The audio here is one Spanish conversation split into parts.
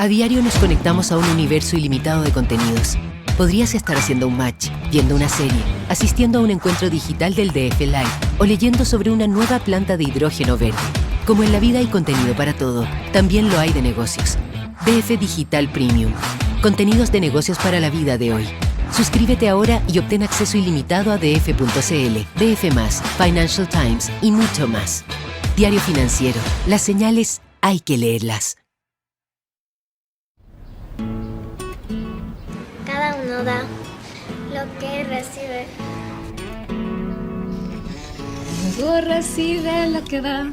A diario nos conectamos a un universo ilimitado de contenidos. Podrías estar haciendo un match, viendo una serie, asistiendo a un encuentro digital del DF Live o leyendo sobre una nueva planta de hidrógeno verde. Como en la vida hay contenido para todo, también lo hay de negocios. DF Digital Premium. Contenidos de negocios para la vida de hoy. Suscríbete ahora y obtén acceso ilimitado a df.cl, DF+, Financial Times y mucho más. Diario Financiero. Las señales hay que leerlas. Cada uno da lo que recibe. Luego recibe lo que da.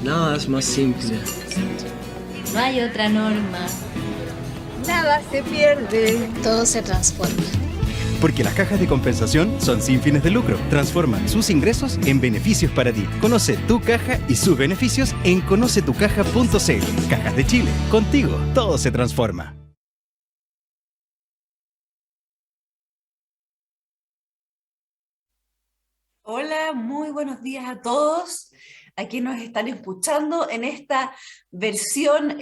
Nada es más simple. No hay otra norma. Nada se pierde. Todo se transforma. Porque las cajas de compensación son sin fines de lucro. Transforman sus ingresos en beneficios para ti. Conoce tu caja y sus beneficios en conocetucaja.cl. Cajas de Chile. Contigo, todo se transforma. Hola, muy buenos días a todos. Aquí nos están escuchando en esta versión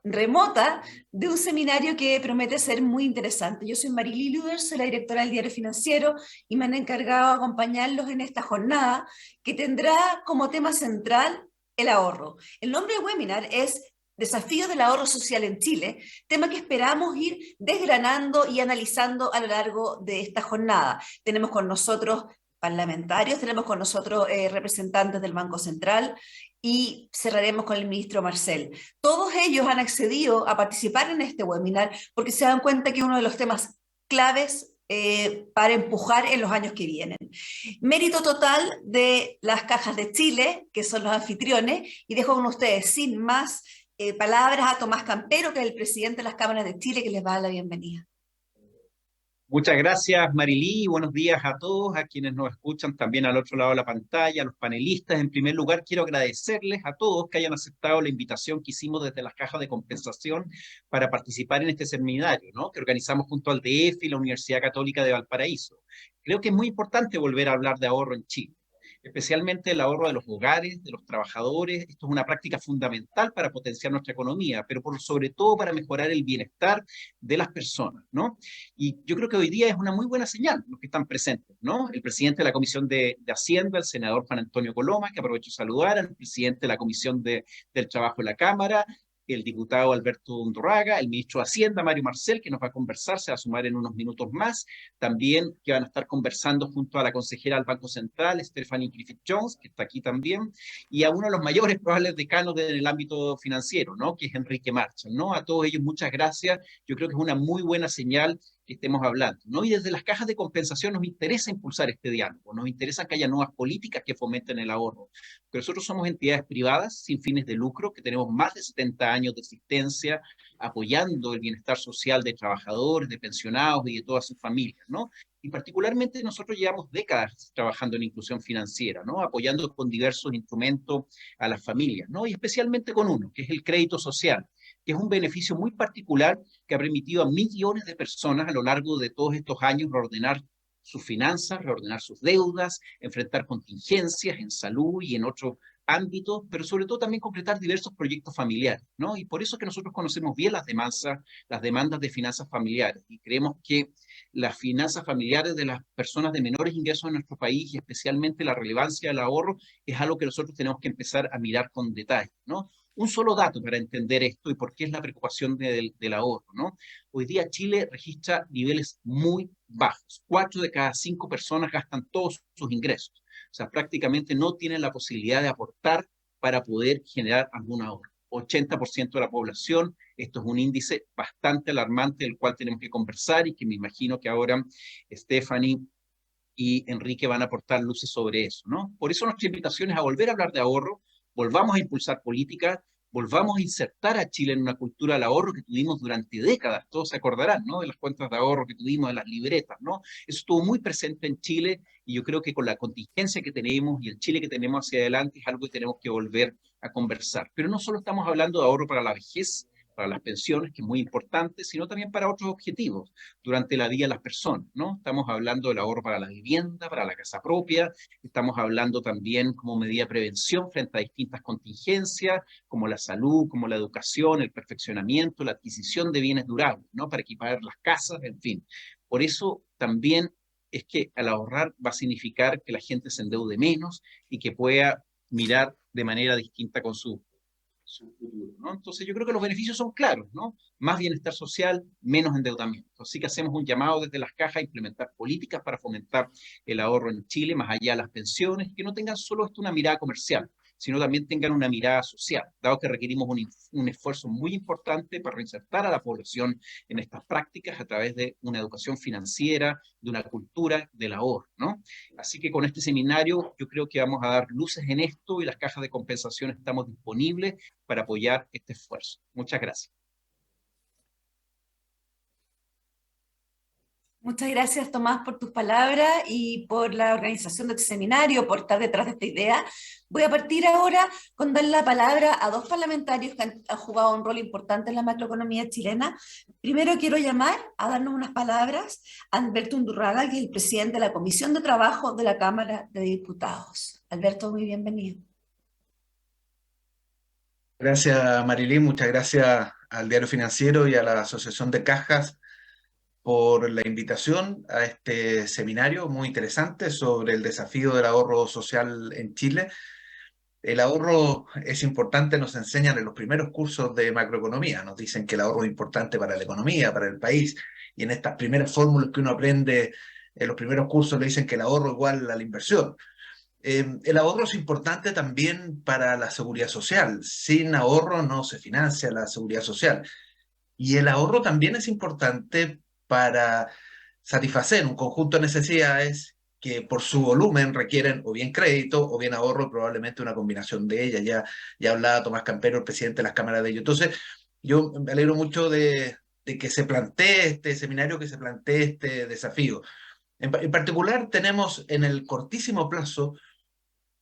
remota de un seminario que promete ser muy interesante. Yo soy Marily Luder, soy la directora del Diario Financiero y me han encargado de acompañarlos en esta jornada que tendrá como tema central el ahorro. El nombre del webinar es Desafíos del ahorro social en Chile, tema que esperamos ir desgranando y analizando a lo largo de esta jornada. Tenemos con nosotros parlamentarios, tenemos con nosotros representantes del Banco Central y cerraremos con el ministro Marcel. Todos ellos han accedido a participar en este webinar porque se dan cuenta que es uno de los temas claves para empujar en los años que vienen. Mérito total de las Cajas de Chile, que son los anfitriones, y dejo con ustedes sin más palabras a Tomás Campero, que es el presidente de las Cámaras de Chile, que les va a dar la bienvenida. Muchas gracias, Marily. Buenos días a todos, a quienes nos escuchan también al otro lado de la pantalla, a los panelistas. En primer lugar, quiero agradecerles a todos que hayan aceptado la invitación que hicimos desde las cajas de compensación para participar en este seminario, ¿no?, que organizamos junto al DF y la Universidad Católica de Valparaíso. Creo que es muy importante volver a hablar de ahorro en Chile, especialmente el ahorro de los hogares, de los trabajadores. Esto es una práctica fundamental para potenciar nuestra economía, pero sobre todo para mejorar el bienestar de las personas, ¿no? Y yo creo que hoy día es una muy buena señal los que están presentes, ¿no? El presidente de la Comisión de Hacienda, el senador Juan Antonio Coloma, que aprovecho de saludar, al presidente de la Comisión del Trabajo de la Cámara, el diputado Alberto Undurraga, el ministro de Hacienda, Mario Marcel, que nos va a conversar, se va a sumar en unos minutos más, también que van a estar conversando junto a la consejera del Banco Central, Stephanie Griffith-Jones, que está aquí también, y a uno de los mayores probables decanos del ámbito financiero, ¿no?, que es Enrique Marchal, ¿no? A todos ellos muchas gracias. Yo creo que es una muy buena señal que estemos hablando, ¿no? Y desde las cajas de compensación nos interesa impulsar este diálogo, nos interesa que haya nuevas políticas que fomenten el ahorro, pero nosotros somos entidades privadas sin fines de lucro, que tenemos más de 70 años de existencia apoyando el bienestar social de trabajadores, de pensionados y de todas sus familias, ¿no? Y particularmente nosotros llevamos décadas trabajando en inclusión financiera, ¿no?, apoyando con diversos instrumentos a las familias, ¿no?, y especialmente con uno, que es el crédito social, que es un beneficio muy particular que ha permitido a millones de personas a lo largo de todos estos años reordenar sus finanzas, reordenar sus deudas, enfrentar contingencias en salud y en otros ámbitos, pero sobre todo también concretar diversos proyectos familiares, ¿no? Y por eso es que nosotros conocemos bien las demandas de finanzas familiares y creemos que las finanzas familiares de las personas de menores ingresos en nuestro país y especialmente la relevancia del ahorro es algo que nosotros tenemos que empezar a mirar con detalle, ¿no? Un solo dato para entender esto y por qué es la preocupación del ahorro, ¿no? Hoy día Chile registra niveles muy bajos. 4 de cada 5 personas gastan todos sus ingresos. O sea, prácticamente no tienen la posibilidad de aportar para poder generar algún ahorro. 80% de la población, esto es un índice bastante alarmante del cual tenemos que conversar y que me imagino que ahora Stephanie y Enrique van a aportar luces sobre eso, ¿no? Por eso nuestra invitación es a volver a hablar de ahorro, volvamos a impulsar políticas, volvamos a insertar a Chile en una cultura del ahorro que tuvimos durante décadas. Todos se acordarán, ¿no?, de las cuentas de ahorro que tuvimos, de las libretas, ¿no? Eso estuvo muy presente en Chile y yo creo que con la contingencia que tenemos y el Chile que tenemos hacia adelante es algo que tenemos que volver a conversar. Pero no solo estamos hablando de ahorro para la vejez, para las pensiones, que es muy importante, sino también para otros objetivos durante la vida de las personas, ¿no? Estamos hablando del ahorro para la vivienda, para la casa propia, estamos hablando también como medida de prevención frente a distintas contingencias, como la salud, como la educación, el perfeccionamiento, la adquisición de bienes durables, ¿no? Para equipar las casas, en fin. Por eso también es que al ahorrar va a significar que la gente se endeude menos y que pueda mirar de manera distinta con su futuro, ¿no? Entonces yo creo que los beneficios son claros, ¿no? Más bienestar social, menos endeudamiento. Así que hacemos un llamado desde las cajas a implementar políticas para fomentar el ahorro en Chile, más allá de las pensiones, y que no tengan solo esto una mirada comercial, sino también tengan una mirada social, dado que requerimos un esfuerzo muy importante para reinsertar a la población en estas prácticas a través de una educación financiera, de una cultura del ahorro, ¿no? Así que con este seminario yo creo que vamos a dar luces en esto y las cajas de compensación estamos disponibles para apoyar este esfuerzo. Muchas gracias. Muchas gracias, Tomás, por tus palabras y por la organización de este seminario, por estar detrás de esta idea. Voy a partir ahora con dar la palabra a dos parlamentarios que han jugado un rol importante en la macroeconomía chilena. Primero quiero llamar a darnos unas palabras a Alberto Undurraga, que es el presidente de la Comisión de Trabajo de la Cámara de Diputados. Alberto, muy bienvenido. Gracias, Marilí, muchas gracias al Diario Financiero y a la Asociación de Cajas por la invitación a este seminario muy interesante sobre el desafío del ahorro social en Chile. El ahorro es importante, nos enseñan en los primeros cursos de macroeconomía, nos dicen que el ahorro es importante para la economía, para el país, y en estas primeras fórmulas que uno aprende en los primeros cursos le dicen que el ahorro es igual a la inversión. El ahorro es importante también para la seguridad social. Sin ahorro no se financia la seguridad social. Y el ahorro también es importante para satisfacer un conjunto de necesidades que por su volumen requieren o bien crédito o bien ahorro, probablemente una combinación de ellas. Ya hablaba Tomás Campero, el presidente de las cámaras de ello. Entonces, yo me alegro mucho de que se plantee este seminario, que se plantee este desafío. En particular, tenemos en el cortísimo plazo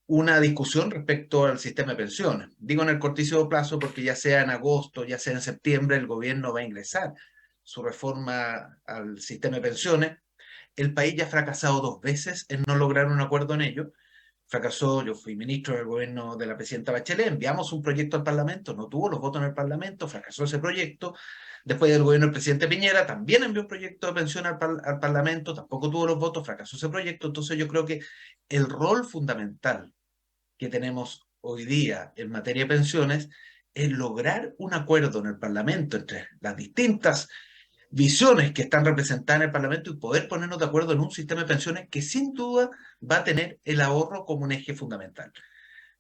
una discusión respecto al sistema de pensiones. Digo en el cortísimo plazo porque ya sea en agosto, ya sea en septiembre, el gobierno va a ingresar su reforma al sistema de pensiones. El país ya ha fracasado 2 veces en no lograr un acuerdo en ello. Fracasó, yo fui ministro del gobierno de la presidenta Bachelet, enviamos un proyecto al Parlamento, no tuvo los votos en el Parlamento, fracasó ese proyecto. Después del gobierno del presidente Piñera, también envió un proyecto de pensión al Parlamento, tampoco tuvo los votos, fracasó ese proyecto. Entonces yo creo que el rol fundamental que tenemos hoy día en materia de pensiones es lograr un acuerdo en el Parlamento entre las distintas visiones que están representadas en el Parlamento y poder ponernos de acuerdo en un sistema de pensiones que sin duda va a tener el ahorro como un eje fundamental.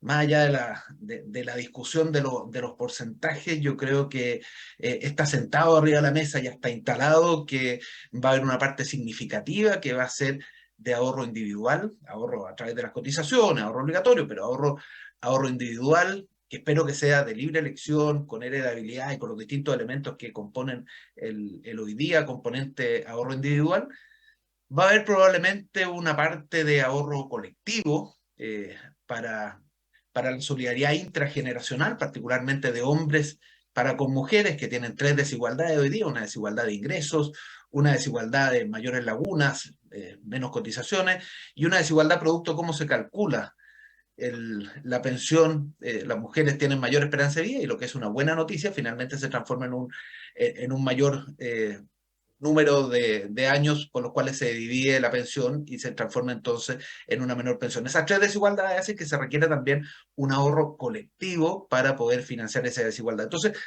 Más allá de la discusión de los porcentajes, yo creo que está sentado arriba de la mesa, ya está instalado, que va a haber una parte significativa que va a ser de ahorro individual, ahorro a través de las cotizaciones, ahorro obligatorio, pero ahorro individual, que espero que sea de libre elección, con heredabilidad y con los distintos elementos que componen el hoy día componente ahorro individual. Va a haber probablemente una parte de ahorro colectivo para la solidaridad intrageneracional, particularmente de hombres para con mujeres que tienen 3 desigualdades hoy día, una desigualdad de ingresos, una desigualdad de mayores lagunas, menos cotizaciones, y una desigualdad producto de cómo se calcula la pensión. Las mujeres tienen mayor esperanza de vida y lo que es una buena noticia, finalmente se transforma en un mayor número de años por los cuales se divide la pensión y se transforma entonces en una menor pensión. Esas 3 desigualdades hacen que se requiere también un ahorro colectivo para poder financiar esa desigualdad. Entonces,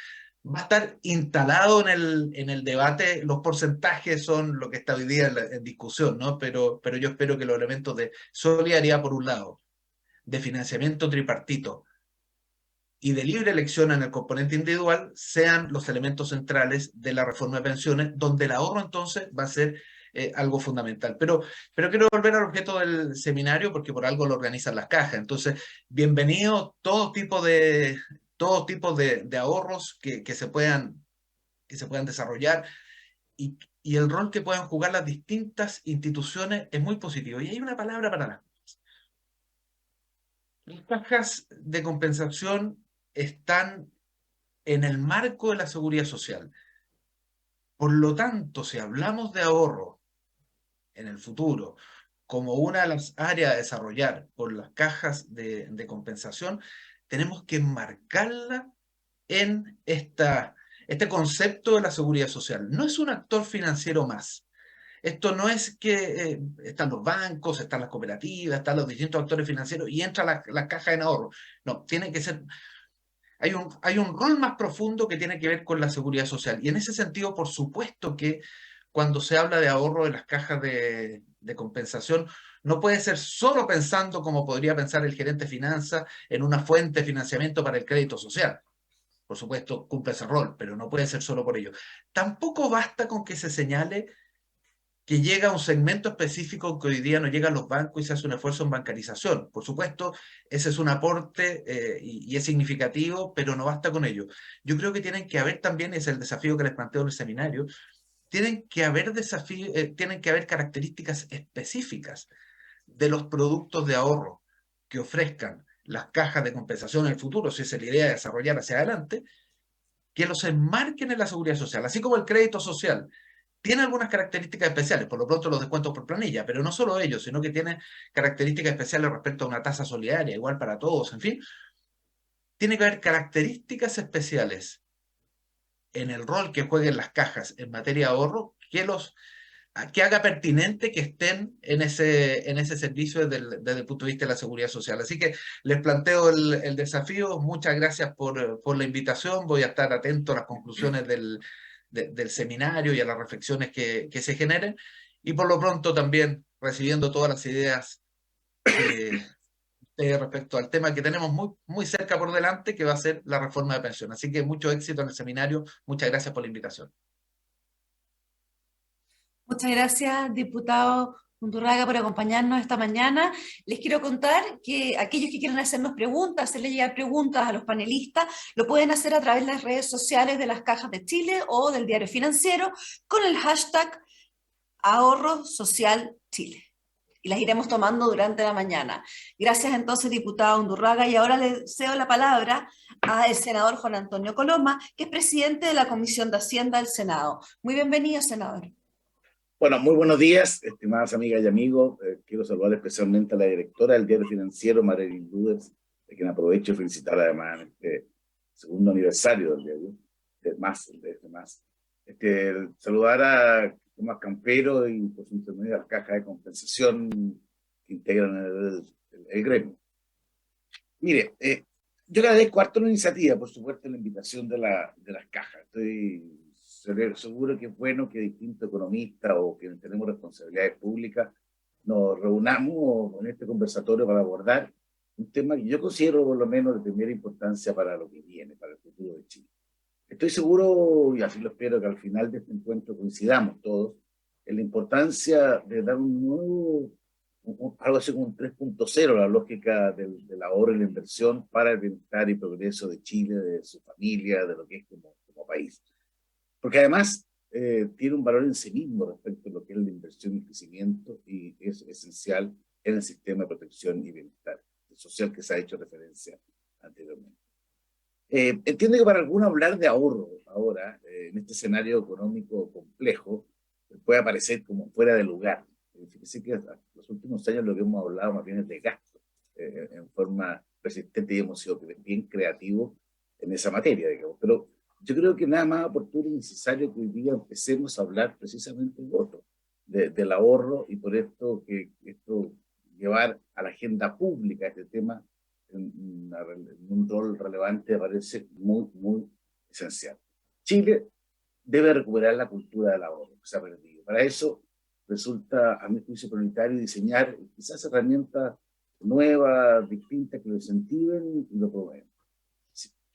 va a estar instalado en el debate. Los porcentajes son lo que está hoy día en discusión, ¿no? Pero yo espero que los elementos de solidaridad, por un lado, de financiamiento tripartito y de libre elección en el componente individual sean los elementos centrales de la reforma de pensiones, donde el ahorro entonces va a ser algo fundamental. Pero quiero volver al objeto del seminario porque por algo lo organizan las cajas. Entonces, bienvenido todo tipo de ahorros que se puedan desarrollar y el rol que puedan jugar las distintas instituciones es muy positivo. Y hay una palabra para las cajas de compensación están en el marco de la seguridad social. Por lo tanto, si hablamos de ahorro en el futuro como una de las áreas a desarrollar por las cajas de compensación, tenemos que enmarcarla en este concepto de la seguridad social. No es un actor financiero más. Esto no es que están los bancos, están las cooperativas, están los distintos actores financieros y entra la caja en ahorro. No, tiene que ser... Hay un rol más profundo que tiene que ver con la seguridad social. Y en ese sentido, por supuesto que cuando se habla de ahorro de las cajas de compensación, no puede ser solo pensando como podría pensar el gerente de finanzas en una fuente de financiamiento para el crédito social. Por supuesto, cumple ese rol, pero no puede ser solo por ello. Tampoco basta con que se señale que llega a un segmento específico que hoy día no llegan los bancos y se hace un esfuerzo en bancarización. Por supuesto, ese es un aporte y es significativo, pero no basta con ello. Yo creo que tienen que haber también, es el desafío que les planteo en el seminario, tienen que haber tienen que haber características específicas de los productos de ahorro que ofrezcan las cajas de compensación en el futuro, si esa es la idea de desarrollar hacia adelante, que los enmarquen en la seguridad social, así como el crédito social. Tiene algunas características especiales, por lo pronto los descuentos por planilla, pero no solo ellos, sino que tiene características especiales respecto a una tasa solidaria, igual para todos, en fin. Tiene que haber características especiales en el rol que jueguen las cajas en materia de ahorro que haga pertinente que estén en ese servicio desde el punto de vista de la seguridad social. Así que les planteo el desafío. Muchas gracias por la invitación. Voy a estar atento a las conclusiones del seminario y a las reflexiones que se generen. Y por lo pronto también recibiendo todas las ideas respecto al tema que tenemos muy, muy cerca por delante, que va a ser la reforma de pensión. Así que mucho éxito en el seminario. Muchas gracias por la invitación. Muchas gracias, diputado Undurraga, por acompañarnos esta mañana. Les quiero contar que aquellos que quieran hacernos preguntas, hacerle llegar preguntas a los panelistas, lo pueden hacer a través de las redes sociales de las Cajas de Chile o del Diario Financiero con el hashtag Ahorro Social Chile. Y las iremos tomando durante la mañana. Gracias entonces, diputado Undurraga. Y ahora le cedo la palabra al senador Juan Antonio Coloma, que es presidente de la Comisión de Hacienda del Senado. Muy bienvenido, senador. Bueno, muy buenos días, estimadas amigas y amigos. Quiero saludar especialmente a la directora del Diario Financiero, Marilyn Luders, de quien aprovecho y felicitar además en este segundo aniversario del diario, saludar a Tomás Campero y por su intermedio a las cajas de compensación que integran el gremio. Mire, yo agradezco harto la iniciativa, por supuesto, la invitación de las cajas. Estoy seguro que es bueno que distintos economistas o quienes tenemos responsabilidades públicas nos reunamos en este conversatorio para abordar un tema que yo considero por lo menos de primera importancia para lo que viene, para el futuro de Chile. Estoy seguro, y así lo espero, que al final de este encuentro coincidamos todos en la importancia de dar algo así como un 3.0, la lógica del ahorro y la inversión para el bienestar y progreso de Chile, de su familia, de lo que es como país. Porque además tiene un valor en sí mismo respecto a lo que es la inversión y crecimiento y es esencial en el sistema de protección y bienestar social que se ha hecho referencia anteriormente. Entiendo que para algunos hablar de ahorro ahora, en este escenario económico complejo, puede parecer como fuera de lugar. Fíjese que en los últimos años lo que hemos hablado más bien es de gasto, en forma persistente, y hemos sido bien creativos en esa materia, digamos. Pero yo creo que nada más oportuno y necesario que hoy día empecemos a hablar precisamente de otro, del ahorro, y por esto llevar a la agenda pública este tema en un rol relevante parece muy, muy esencial. Chile debe recuperar la cultura del ahorro que se ha perdido. Para eso resulta, a mi juicio, prioritario diseñar quizás herramientas nuevas, distintas, que lo incentiven y lo promueven.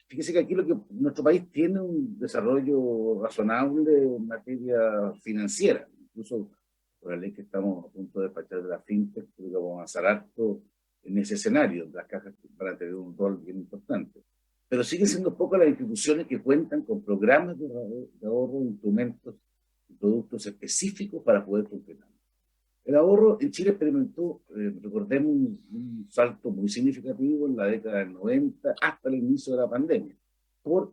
Fíjese que aquí nuestro país tiene un desarrollo razonable en materia financiera, incluso por la ley que estamos a punto de despachar de la FinTech, creo que vamos a avanzar harto en ese escenario. Las cajas van a tener un rol bien importante. Pero siguen siendo pocas las instituciones que cuentan con programas de ahorro, instrumentos y productos específicos para poder funcionar. El ahorro en Chile experimentó, recordemos, un salto muy significativo en la década del 90 hasta el inicio de la pandemia, por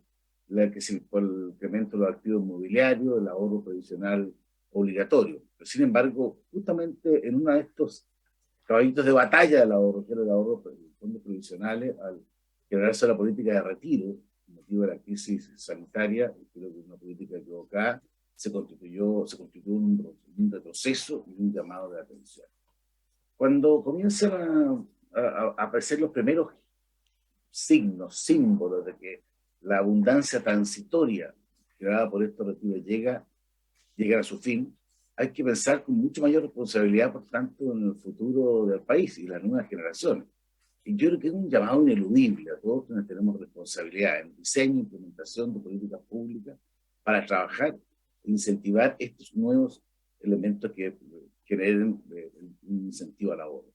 por el incremento de los activos inmobiliarios, el ahorro previsional obligatorio. Pero, sin embargo, justamente en uno de estos caballitos de batalla del ahorro, que era el ahorro de fondos previsionales, al generarse la política de retiro, motivo de la crisis sanitaria, creo que una política equivocada, se constituyó un retroceso y un llamado de atención. Cuando comienzan a aparecer los primeros signos, símbolos de que la abundancia transitoria creada por estos retiros llega a su fin, hay que pensar con mucho mayor responsabilidad, por tanto, en el futuro del país y las nuevas generaciones. Y yo creo que es un llamado ineludible a todos quienes tenemos responsabilidad en diseño e implementación de políticas públicas para trabajar e incentivar estos nuevos elementos que generen un incentivo al ahorro.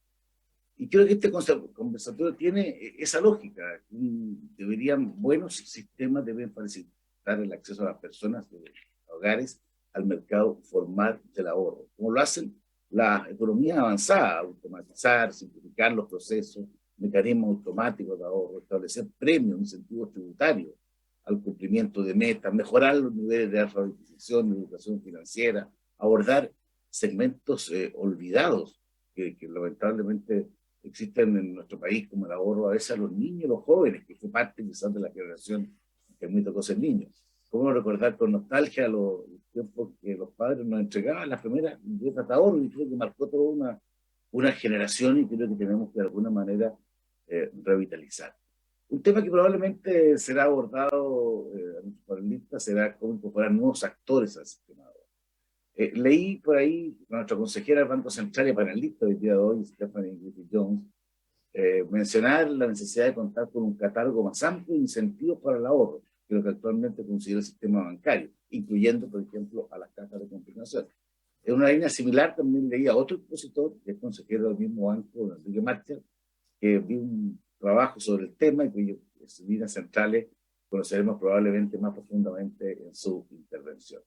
Y creo que este conversatorio tiene esa lógica. Buenos sistemas deben facilitar el acceso a las personas de los hogares al mercado formal del ahorro, como lo hacen las economías avanzadas: automatizar, simplificar los procesos, mecanismos automáticos de ahorro, establecer premios, incentivos tributarios al cumplimiento de metas, mejorar los niveles de alfabetización y educación financiera, abordar segmentos olvidados que lamentablemente existen en nuestro país, como el ahorro a veces a los niños y los jóvenes, que fue parte quizás de la generación que a mí tocó ser niño. ¿Cómo recordar con nostalgia los tiempos que los padres nos entregaban las primeras dietas de ahorro? Y creo que marcó toda una generación, y creo que tenemos que de alguna manera revitalizar. Un tema que probablemente será abordado a nuestros panelistas será cómo incorporar nuevos actores al sistema de ahorro. Leí por ahí a nuestra consejera del Banco Central y panelista del día de hoy, Stephanie Griffith-Jones, mencionar la necesidad de contar con un catálogo más amplio de incentivos para el ahorro que lo que actualmente considera el sistema bancario, incluyendo, por ejemplo, a las cajas de compensación. En una línea similar también leí a otro expositor, que es consejero del mismo banco, Enrique Marshall, que vi un trabajo sobre el tema y cuyas líneas centrales conoceremos probablemente más profundamente en su intervención.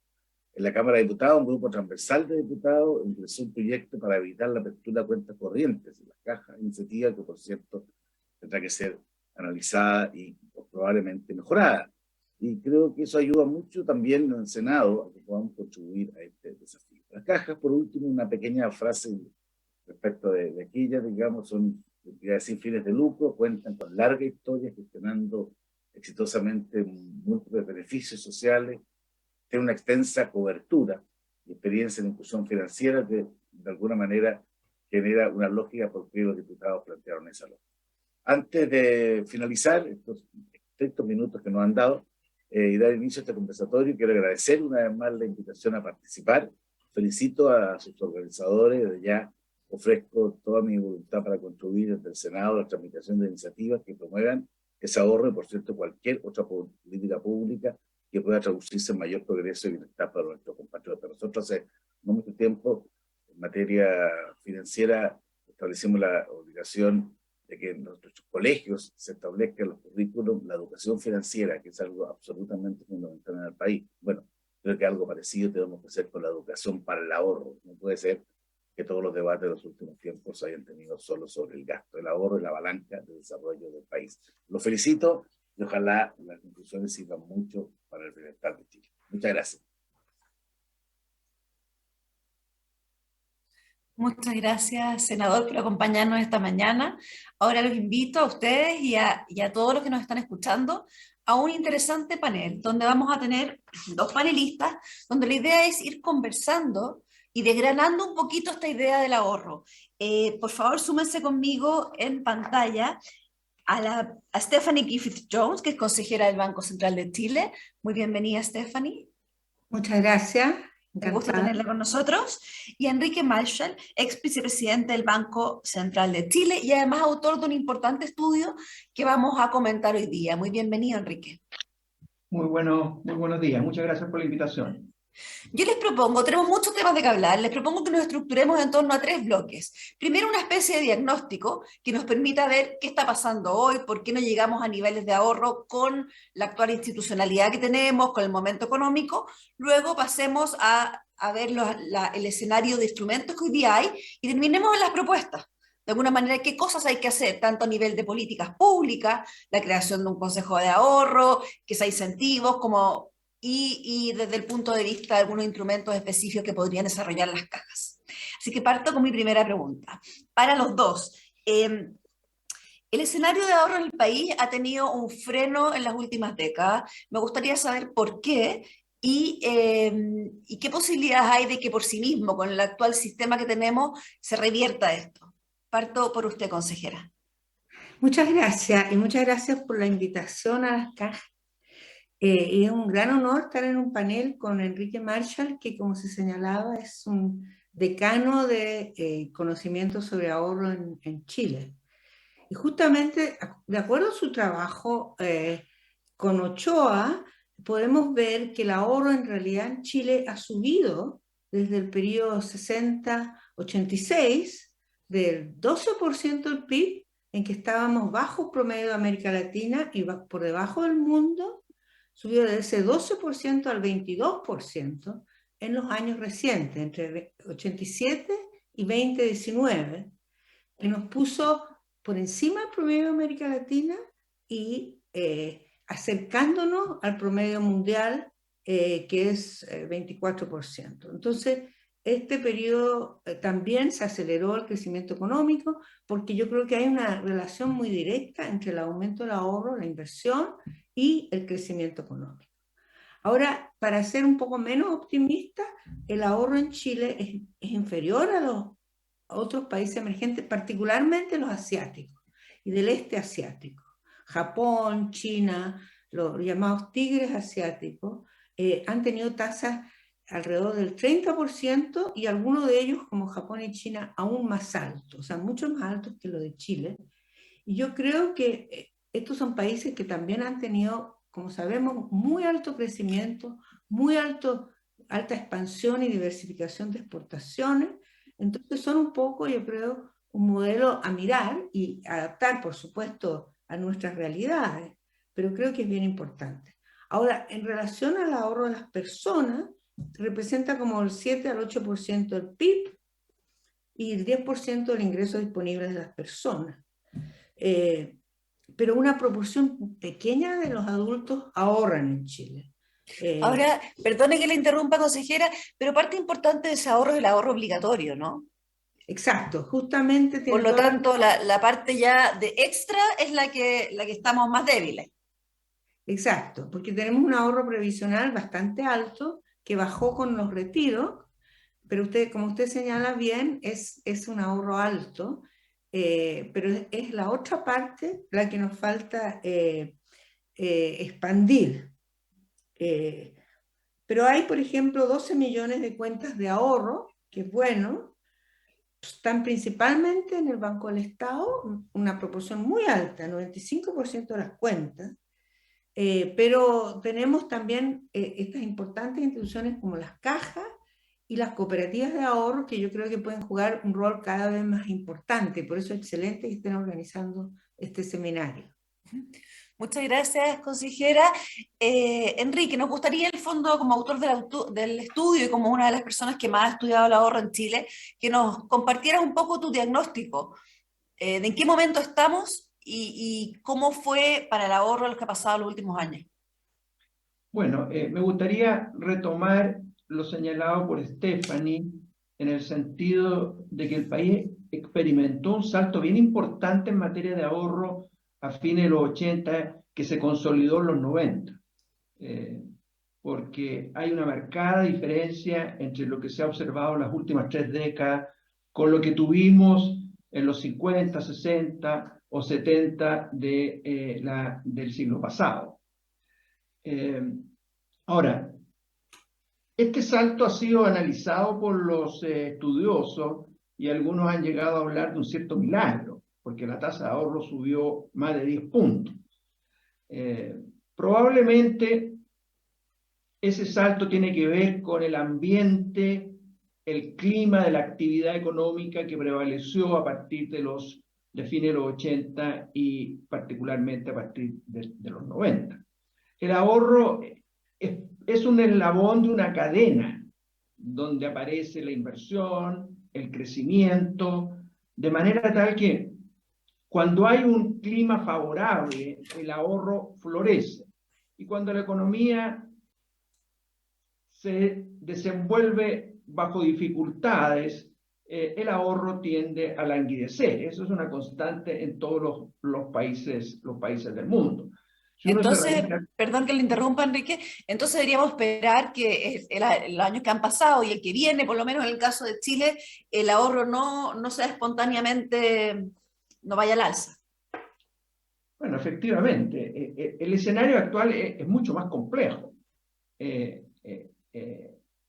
En la Cámara de Diputados, un grupo transversal de diputados ingresó un proyecto para evitar la apertura de cuentas corrientes en las cajas, iniciativa que, por cierto, tendrá que ser analizada y probablemente mejorada. Y creo que eso ayuda mucho también en el Senado a que podamos contribuir a este desafío. Las cajas, por último, una pequeña frase respecto de aquellas, digamos, son entidades sin fines de lucro, cuentan con larga historia gestionando exitosamente múltiples beneficios sociales, tiene una extensa cobertura y experiencia en inclusión financiera que de alguna manera genera una lógica por que los diputados plantearon esa lógica. Antes de finalizar estos 30 minutos que nos han dado y dar inicio a este conversatorio, quiero agradecer una vez más la invitación a participar. Felicito a sus organizadores, desde ya ofrezco toda mi voluntad para contribuir desde el Senado a la tramitación de iniciativas que promuevan ese ahorro y, por cierto, cualquier otra política pública que pueda traducirse en mayor progreso y bienestar para nuestros compatriotas. Nosotros hace no mucho tiempo, en materia financiera, establecimos la obligación de que en nuestros colegios se establezca en los currículos la educación financiera, que es algo absolutamente fundamental en el país. Bueno, creo que algo parecido tenemos que hacer con la educación para el ahorro. No puede ser que todos los debates de los últimos tiempos se hayan tenido solo sobre el gasto. El ahorro es la palanca de desarrollo del país. Los felicito y ojalá las conclusiones sirvan mucho para el bienestar de Chile. Muchas gracias. Muchas gracias, senador, por acompañarnos esta mañana. Ahora los invito a ustedes y a todos los que nos están escuchando a un interesante panel, donde vamos a tener dos panelistas, donde la idea es ir conversando y desgranando un poquito esta idea del ahorro. Por favor, súmense conmigo en pantalla a Stephanie Griffith-Jones, que es consejera del Banco Central de Chile. Muy bienvenida, Stephanie. Muchas gracias. Me gusta tenerla con nosotros. Y Enrique Marshall, ex vicepresidente del Banco Central de Chile y además autor de un importante estudio que vamos a comentar hoy día. Muy bienvenido, Enrique. Muy buenos días. Muchas gracias por la invitación. Yo les propongo, tenemos muchos temas de que hablar, les propongo que nos estructuremos en torno a 3 bloques. Primero, una especie de diagnóstico que nos permita ver qué está pasando hoy, por qué no llegamos a niveles de ahorro con la actual institucionalidad que tenemos, con el momento económico. Luego pasemos a ver el escenario de instrumentos que hoy día hay y terminemos en las propuestas. de alguna manera qué cosas hay que hacer, tanto a nivel de políticas públicas, la creación de un consejo de ahorro, que sea incentivos, como, y desde el punto de vista de algunos instrumentos específicos que podrían desarrollar las cajas. Así que parto con mi primera pregunta. Para los dos, el escenario de ahorro en el país ha tenido un freno en las últimas décadas. Me gustaría saber por qué y qué posibilidades hay de que por sí mismo, con el actual sistema que tenemos, se revierta esto. Parto por usted, consejera. Muchas gracias y muchas gracias por la invitación a las cajas. Y es un gran honor estar en un panel con Enrique Marshall, que como se señalaba es un decano de conocimiento sobre ahorro en Chile. Y justamente, de acuerdo a su trabajo con Ochoa, podemos ver que el ahorro en realidad en Chile ha subido desde el periodo 60-86, del 12% del PIB, en que estábamos bajo promedio de América Latina y por debajo del mundo, subió de ese 12% al 22% en los años recientes, entre 87 y 2019, que nos puso por encima del promedio de América Latina y acercándonos al promedio mundial, que es 24%. Entonces, este periodo también se aceleró el crecimiento económico, porque yo creo que hay una relación muy directa entre el aumento del ahorro, la inversión y el crecimiento económico. Ahora, para ser un poco menos optimista, el ahorro en Chile es inferior a los otros países emergentes, particularmente los asiáticos y del este asiático. Japón, China, los llamados tigres asiáticos, han tenido tasas alrededor del 30% y algunos de ellos, como Japón y China, aún más altos, o sea, mucho más altos que los de Chile. Y yo creo que estos son países que también han tenido, como sabemos, muy alto crecimiento, muy alta expansión y diversificación de exportaciones. Entonces son un poco, yo creo, un modelo a mirar y adaptar, por supuesto, a nuestras realidades, pero creo que es bien importante. Ahora, en relación al ahorro de las personas, representa como el 7 al 8% del PIB y el 10% del ingreso disponible de las personas. Pero una proporción pequeña de los adultos ahorran en Chile. Ahora, perdone que le interrumpa, consejera, pero parte importante de ese ahorro es el ahorro obligatorio, ¿no? Exacto, justamente. Por lo tanto, la parte ya de extra es la que estamos más débiles. Exacto, porque tenemos un ahorro previsional bastante alto que bajó con los retiros, pero como usted señala bien, es un ahorro alto, pero es la otra parte la que nos falta expandir. Pero hay, por ejemplo, 12 millones de cuentas de ahorro, que es bueno, están principalmente en el Banco del Estado, una proporción muy alta, 95% de las cuentas, pero tenemos también estas importantes instituciones como las cajas y las cooperativas de ahorro, que yo creo que pueden jugar un rol cada vez más importante. Por eso es excelente que estén organizando este seminario. Muchas gracias, consejera. Enrique, nos gustaría, en el fondo, como autor del estudio y como una de las personas que más ha estudiado el ahorro en Chile, que nos compartieras un poco tu diagnóstico. ¿De en qué momento estamos y cómo fue para el ahorro lo que ha pasado en los últimos años? Bueno, me gustaría retomar lo señalado por Stephanie en el sentido de que el país experimentó un salto bien importante en materia de ahorro a fines de los 80, que se consolidó en los 90. Porque hay una marcada diferencia entre lo que se ha observado en las últimas 3 décadas con lo que tuvimos en los 50, 60 o 70 del siglo pasado. Ahora, este salto ha sido analizado por los estudiosos y algunos han llegado a hablar de un cierto milagro, porque la tasa de ahorro subió más de 10 puntos. Probablemente ese salto tiene que ver con el ambiente, el clima de la actividad económica que prevaleció a partir de fines de los 80 y particularmente a partir de los 90. El ahorro es un eslabón de una cadena donde aparece la inversión, el crecimiento, de manera tal que cuando hay un clima favorable, el ahorro florece. Y cuando la economía se desenvuelve bajo dificultades, el ahorro tiende a languidecer. Eso es una constante en todos los países del mundo. Si entonces, perdón que le interrumpa, Enrique, entonces deberíamos esperar que los años que han pasado y el que viene, por lo menos en el caso de Chile, el ahorro no sea espontáneamente, no vaya al alza. Bueno, efectivamente, el escenario actual es mucho más complejo.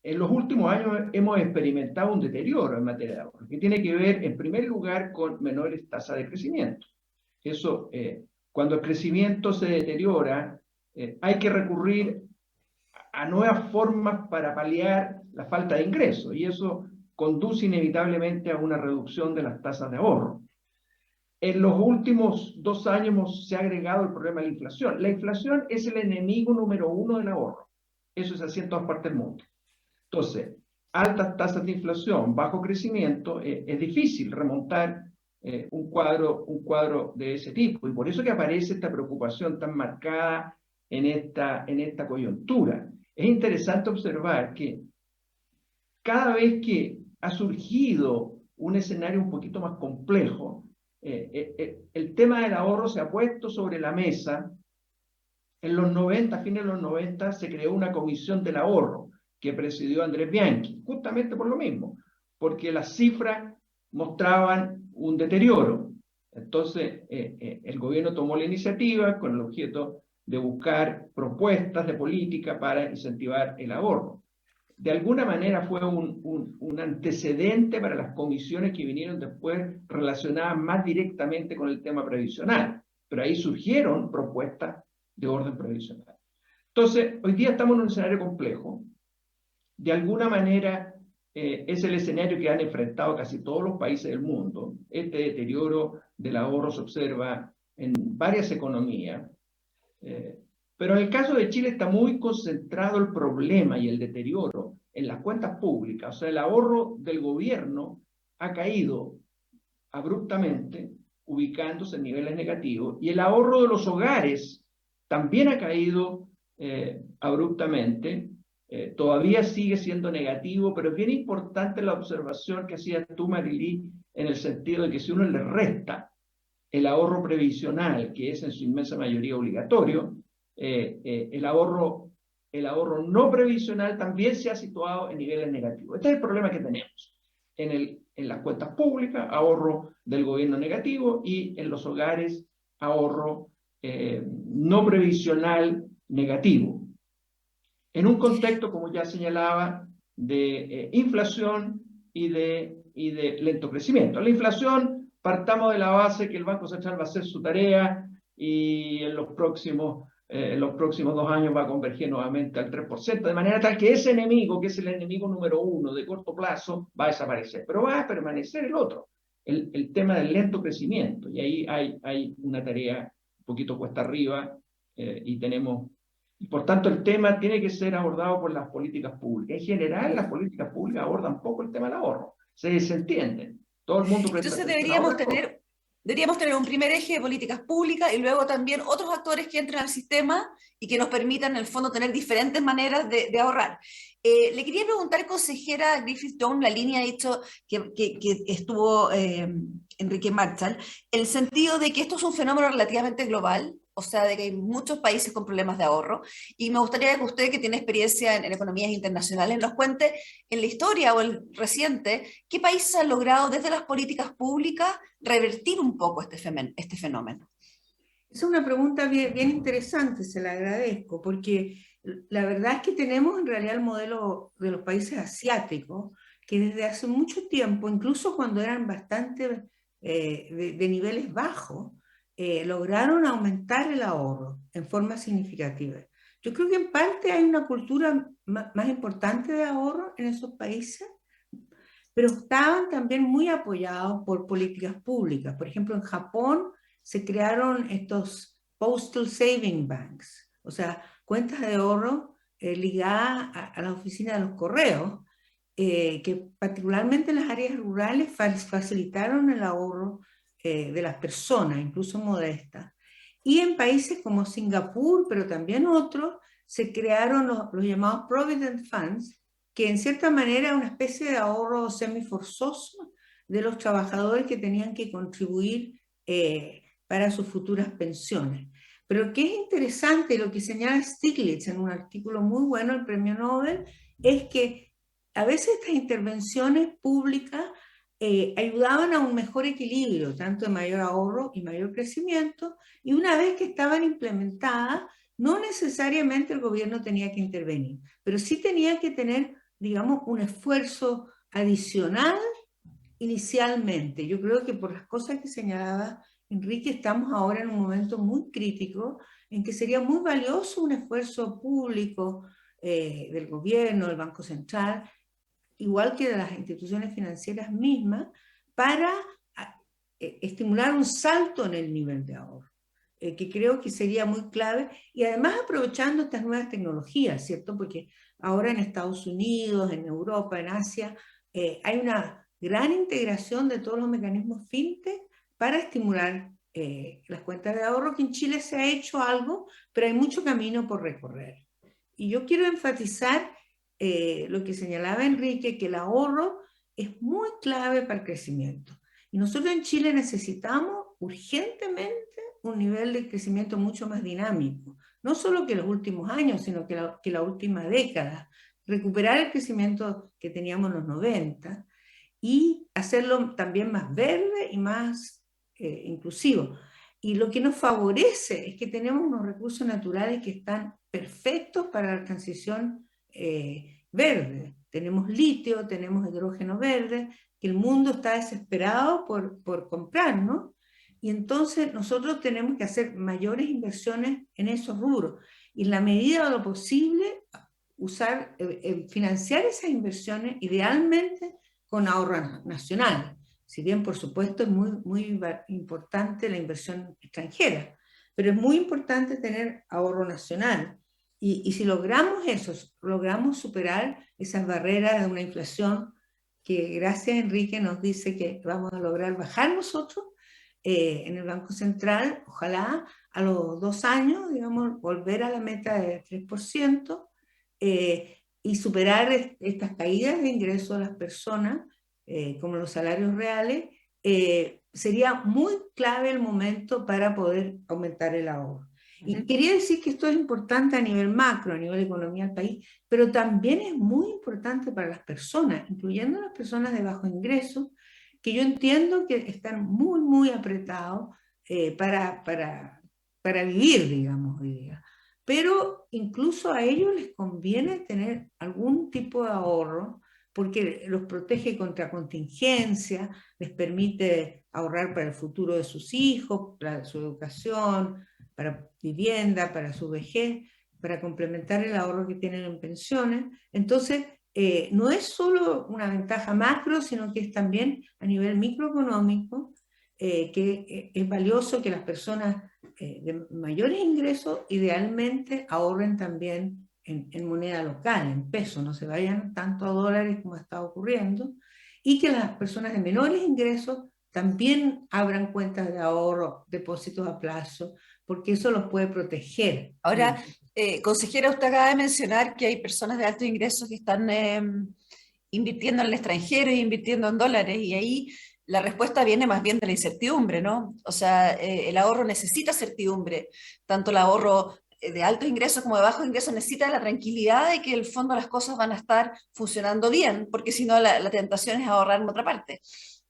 En los últimos años hemos experimentado un deterioro en materia de ahorro, que tiene que ver, en primer lugar, con menores tasas de crecimiento. Eso, cuando el crecimiento se deteriora, hay que recurrir a nuevas formas para paliar la falta de ingresos, y eso conduce inevitablemente a una reducción de las tasas de ahorro. En los últimos 2 años se ha agregado el problema de la inflación. La inflación es el enemigo número 1 del ahorro. Eso es así en todas partes del mundo. Entonces, altas tasas de inflación, bajo crecimiento, es difícil remontar un cuadro de ese tipo. Y por eso que aparece esta preocupación tan marcada en esta coyuntura. Es interesante observar que cada vez que ha surgido un escenario un poquito más complejo, el tema del ahorro se ha puesto sobre la mesa. En los 90, a fines de los 90, se creó una comisión del ahorro que presidió Andrés Bianchi, justamente por lo mismo, porque las cifras mostraban un deterioro. Entonces, el gobierno tomó la iniciativa con el objeto de buscar propuestas de política para incentivar el ahorro. De alguna manera fue un antecedente para las comisiones que vinieron después relacionadas más directamente con el tema previsional, pero ahí surgieron propuestas de orden previsional. Entonces, hoy día estamos en un escenario complejo. De alguna manera es el escenario que han enfrentado casi todos los países del mundo. Este deterioro del ahorro se observa en varias economías, pero en el caso de Chile está muy concentrado el problema y el deterioro en las cuentas públicas. O sea, el ahorro del gobierno ha caído abruptamente, ubicándose en niveles negativos, y el ahorro de los hogares también ha caído abruptamente. Todavía sigue siendo negativo, pero es bien importante la observación que hacías tú, Marilí, en el sentido de que si uno le resta el ahorro previsional, que es en su inmensa mayoría obligatorio, el ahorro no previsional también se ha situado en niveles negativos. Este es el problema que tenemos en las cuentas públicas, ahorro del gobierno negativo, y en los hogares, ahorro no previsional negativo. En un contexto, como ya señalaba, de inflación y de lento crecimiento. La inflación, partamos de la base que el Banco Central va a hacer su tarea y en los próximos 2 años va a converger nuevamente al 3%, de manera tal que ese enemigo, que es el enemigo número 1 de corto plazo, va a desaparecer, pero va a permanecer el otro, el tema del lento crecimiento, y ahí hay una tarea un poquito cuesta arriba, y por tanto el tema tiene que ser abordado por las políticas públicas. En general, las políticas públicas abordan poco el tema del ahorro, se desentienden. Todo el mundo Entonces deberíamos tener un primer eje de políticas públicas y luego también otros actores que entren al sistema y que nos permitan, en el fondo, tener diferentes maneras de ahorrar. Le quería preguntar, consejera Griffith-Jones, la línea ha dicho que estuvo Enrique Marshall, en el sentido de que esto es un fenómeno relativamente global, o sea, de que hay muchos países con problemas de ahorro, y me gustaría que usted, que tiene experiencia en economías internacionales, nos cuente en la historia o el reciente, qué países han logrado desde las políticas públicas revertir un poco este fenómeno. Es una pregunta bien interesante, se la agradezco, porque la verdad es que tenemos en realidad el modelo de los países asiáticos, que desde hace mucho tiempo, incluso cuando eran bastante de niveles bajos, lograron aumentar el ahorro en forma significativa. Yo creo que en parte hay una cultura más importante de ahorro en esos países, pero estaban también muy apoyados por políticas públicas. Por ejemplo, en Japón se crearon estos Postal Saving Banks, o sea, cuentas de ahorro ligadas a la oficina de los correos, que particularmente en las áreas rurales facilitaron el ahorro de las personas, incluso modestas. Y en países como Singapur, pero también otros, se crearon los llamados Provident Funds, que en cierta manera es una especie de ahorro semiforzoso de los trabajadores que tenían que contribuir para sus futuras pensiones. Pero que es interesante, lo que señala Stiglitz en un artículo muy bueno, el premio Nobel, es que a veces estas intervenciones públicas ayudaban a un mejor equilibrio, tanto de mayor ahorro y mayor crecimiento, y una vez que estaban implementadas, no necesariamente el gobierno tenía que intervenir, pero sí tenía que tener, digamos, un esfuerzo adicional inicialmente. Yo creo que por las cosas que señalaba Enrique, estamos ahora en un momento muy crítico en que sería muy valioso un esfuerzo público del gobierno, del Banco Central, igual que de las instituciones financieras mismas, para estimular un salto en el nivel de ahorro, que creo que sería muy clave, y además aprovechando estas nuevas tecnologías, ¿cierto? Porque ahora en Estados Unidos, en Europa, en Asia, hay una gran integración de todos los mecanismos fintech para estimular las cuentas de ahorro, que en Chile se ha hecho algo, pero hay mucho camino por recorrer. Y yo quiero enfatizar lo que señalaba Enrique, que el ahorro es muy clave para el crecimiento. Y nosotros en Chile necesitamos urgentemente un nivel de crecimiento mucho más dinámico, no solo que los últimos años, sino que la última década. Recuperar el crecimiento que teníamos en los 90 y hacerlo también más verde y más inclusivo. Y lo que nos favorece es que tenemos unos recursos naturales que están perfectos para la transición verde. Tenemos litio, tenemos hidrógeno verde, que el mundo está desesperado por comprar, ¿no? Y entonces nosotros tenemos que hacer mayores inversiones en esos rubros. Y en la medida de lo posible, financiar esas inversiones, idealmente con ahorro nacional. Si bien, por supuesto, es muy, muy importante la inversión extranjera, pero es muy importante tener ahorro nacional. Y si logramos eso, logramos superar esas barreras de una inflación que, gracias Enrique, nos dice que vamos a lograr bajar nosotros en el Banco Central, ojalá a los 2 años, digamos, volver a la meta de 3%, y superar estas caídas de ingresos de las personas, como los salarios reales, sería muy clave el momento para poder aumentar el ahorro. Y quería decir que esto es importante a nivel macro, a nivel de economía del país, pero también es muy importante para las personas, incluyendo las personas de bajo ingreso, que yo entiendo que están muy, muy apretados para vivir, digamos, hoy día. Pero incluso a ellos les conviene tener algún tipo de ahorro, porque los protege contra contingencia, les permite ahorrar para el futuro de sus hijos, para su educación, para vivienda, para su vejez, para complementar el ahorro que tienen en pensiones. Entonces, no es solo una ventaja macro, sino que es también a nivel microeconómico, que es valioso que las personas de mayores ingresos idealmente ahorren también en moneda local, en pesos, no se vayan tanto a dólares como está ocurriendo, y que las personas de menores ingresos también abran cuentas de ahorro, depósitos a plazo, porque eso los puede proteger. Ahora, consejera, usted acaba de mencionar que hay personas de alto ingreso que están invirtiendo en el extranjero e invirtiendo en dólares, y ahí la respuesta viene más bien de la incertidumbre, ¿no? O sea, el ahorro necesita certidumbre, tanto el ahorro de alto ingreso como de bajo ingreso necesita la tranquilidad de que en el fondo las cosas van a estar funcionando bien, porque si no la tentación es ahorrar en otra parte.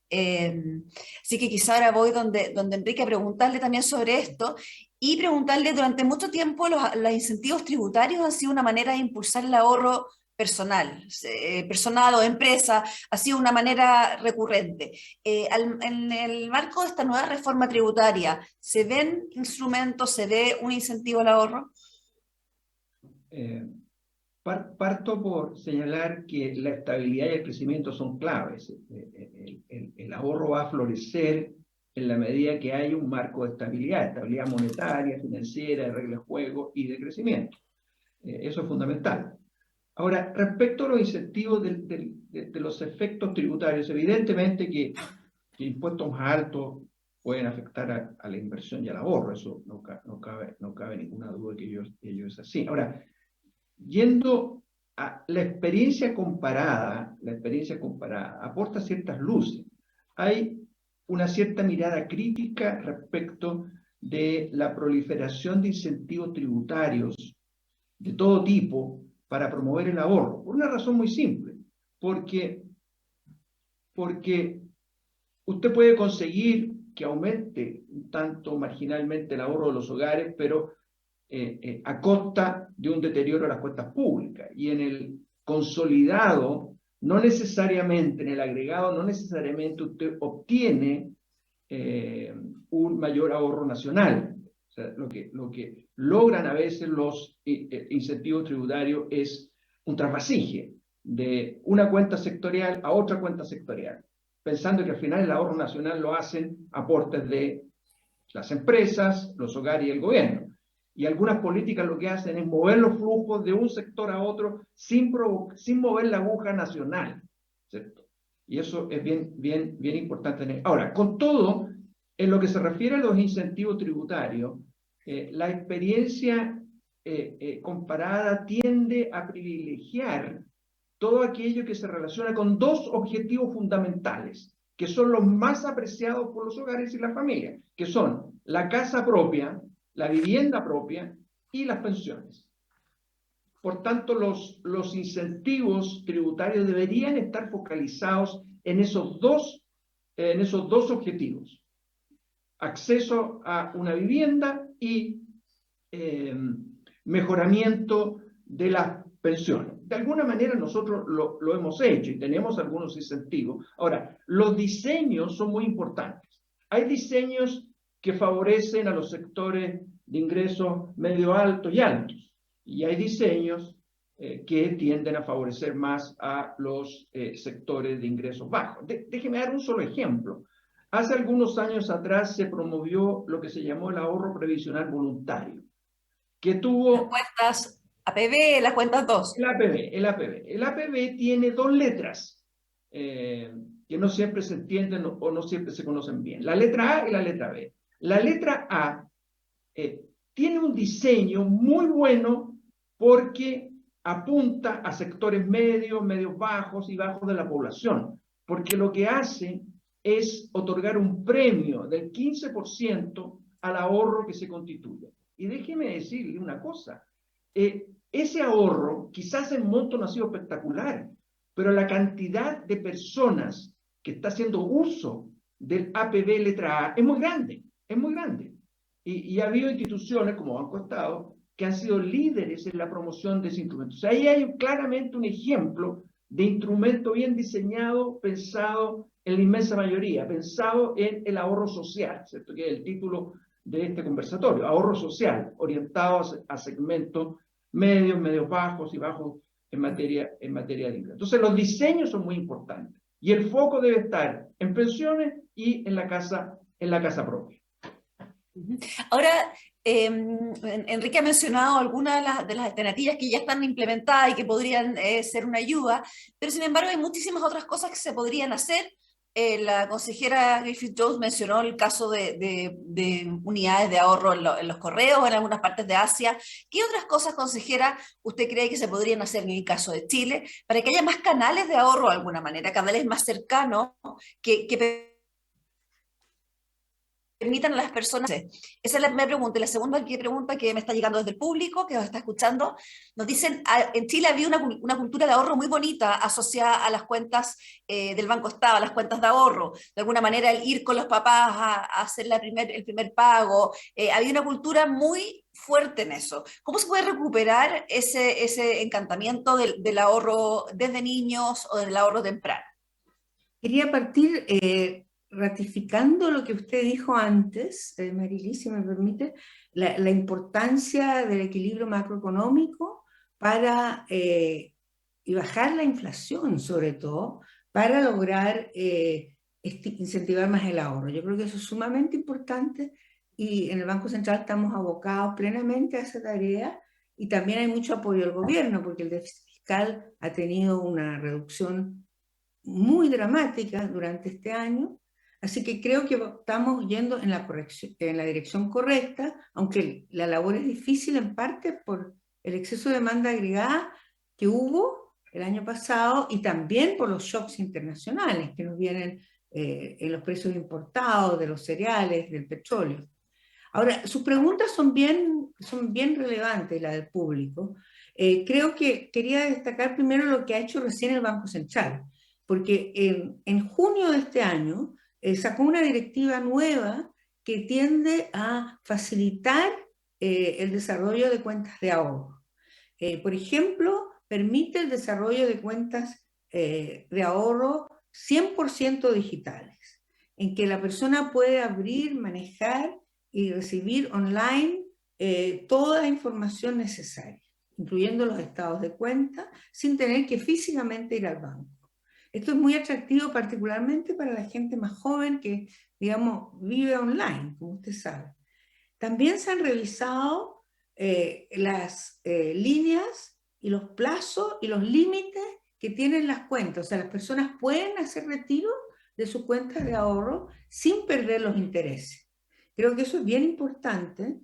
Así que quizá ahora voy donde Enrique a preguntarle también sobre esto, y preguntarle, durante mucho tiempo los incentivos tributarios han sido una manera de impulsar el ahorro personal, personal o empresa, ha sido una manera recurrente. En el marco de esta nueva reforma tributaria, ¿se ven instrumentos, se ve un incentivo al ahorro? Parto por señalar que la estabilidad y el crecimiento son claves. El ahorro va a florecer en la medida que hay un marco de estabilidad monetaria, financiera, de reglas de juego y de crecimiento. Eso es fundamental. Ahora, respecto a los incentivos de los efectos tributarios, evidentemente que impuestos más altos pueden afectar a la inversión y al ahorro, eso no cabe ninguna duda que ello es así. Ahora, yendo a la experiencia comparada aporta ciertas luces. Hay una cierta mirada crítica respecto de la proliferación de incentivos tributarios de todo tipo para promover el ahorro, por una razón muy simple, porque usted puede conseguir que aumente un tanto marginalmente el ahorro de los hogares, pero a costa de un deterioro de las cuentas públicas. Y en el consolidado, no necesariamente, en el agregado, no necesariamente usted obtiene un mayor ahorro nacional. O sea, lo que logran a veces los incentivos tributarios es un trasvasije de una cuenta sectorial a otra cuenta sectorial, pensando que al final el ahorro nacional lo hacen aportes de las empresas, los hogares y el gobierno. Y algunas políticas lo que hacen es mover los flujos de un sector a otro sin mover la aguja nacional, ¿cierto? Y eso es bien importante. Ahora, con todo, en lo que se refiere a los incentivos tributarios, la experiencia comparada tiende a privilegiar todo aquello que se relaciona con dos objetivos fundamentales, que son los más apreciados por los hogares y las familias, que son la casa propia, la vivienda propia y las pensiones. Por tanto, los incentivos tributarios deberían estar focalizados en esos dos objetivos: acceso a una vivienda y mejoramiento de las pensiones. De alguna manera nosotros lo hemos hecho y tenemos algunos incentivos. Ahora, los diseños son muy importantes. Hay diseños que favorecen a los sectores de ingresos medio altos y altos, y hay diseños que tienden a favorecer más a los sectores de ingresos bajos. Déjeme dar un solo ejemplo. Hace algunos años atrás se promovió lo que se llamó el ahorro previsional voluntario, que tuvo... Las cuentas APB, las cuentas 2. El APB tiene dos letras que no siempre se entienden o no siempre se conocen bien. La letra A y la letra B. La letra A tiene un diseño muy bueno porque apunta a sectores medios bajos y bajos de la población, porque lo que hace es otorgar un premio del 15% al ahorro que se constituye. Y déjeme decirle una cosa, ese ahorro quizás en monto no ha sido espectacular, pero la cantidad de personas que está haciendo uso del APB letra A es muy grande, es muy grande. Y ha habido instituciones como Banco Estado que han sido líderes en la promoción de ese instrumento. O sea, ahí hay claramente un ejemplo de instrumento bien diseñado, pensado en la inmensa mayoría, pensado en el ahorro social, ¿cierto? Que es el título de este conversatorio, ahorro social, orientado a segmentos medios bajos y bajos en materia de ingresos. Entonces los diseños son muy importantes y el foco debe estar en pensiones y en la casa propia. Ahora, Enrique ha mencionado algunas de las alternativas que ya están implementadas y que podrían ser una ayuda, pero sin embargo hay muchísimas otras cosas que se podrían hacer. La consejera Griffith-Jones mencionó el caso de unidades de ahorro en los correos en algunas partes de Asia. ¿Qué otras cosas, consejera, usted cree que se podrían hacer en el caso de Chile para que haya más canales de ahorro de alguna manera, canales más cercanos que permitan a las personas? Esa es la primera pregunta. Y la segunda pregunta que me está llegando desde el público, que nos está escuchando, nos dicen, en Chile había una cultura de ahorro muy bonita asociada a las cuentas del Banco Estado, a las cuentas de ahorro. De alguna manera, el ir con los papás a hacer el primer pago, había una cultura muy fuerte en eso. ¿Cómo se puede recuperar ese encantamiento del ahorro desde niños o del ahorro temprano? Quería partir ratificando lo que usted dijo antes, Marily, si me permite, la importancia del equilibrio macroeconómico para, y bajar la inflación, sobre todo, para lograr incentivar más el ahorro. Yo creo que eso es sumamente importante y en el Banco Central estamos abocados plenamente a esa tarea y también hay mucho apoyo del gobierno porque el déficit fiscal ha tenido una reducción muy dramática durante este año, así que creo que estamos yendo en la dirección correcta, aunque la labor es difícil en parte por el exceso de demanda agregada que hubo el año pasado y también por los shocks internacionales que nos vienen en los precios importados de los cereales, del petróleo. Ahora, sus preguntas son bien relevantes, la del público. Creo que quería destacar primero lo que ha hecho recién el Banco Central, porque en junio de este año sacó una directiva nueva que tiende a facilitar el desarrollo de cuentas de ahorro. Por ejemplo, permite el desarrollo de cuentas de ahorro 100% digitales, en que la persona puede abrir, manejar y recibir online toda la información necesaria, incluyendo los estados de cuenta, sin tener que físicamente ir al banco. Esto es muy atractivo particularmente para la gente más joven que, digamos, vive online, como usted sabe. También se han revisado las líneas y los plazos y los límites que tienen las cuentas. O sea, las personas pueden hacer retiro de sus cuentas de ahorro sin perder los intereses. Creo que eso es bien importante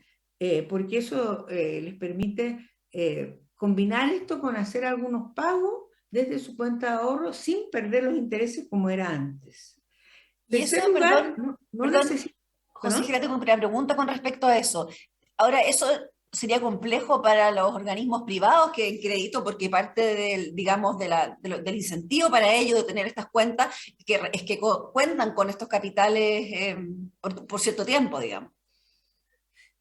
porque eso les permite combinar esto con hacer algunos pagos desde su cuenta de ahorro sin perder los intereses como era antes. Y eso, perdón, Consejera, tengo una pregunta con respecto a eso. Ahora, eso sería complejo para los organismos privados que en crédito, porque parte del, digamos, del incentivo para ellos de tener estas cuentas es que cuentan con estos capitales por cierto tiempo, digamos.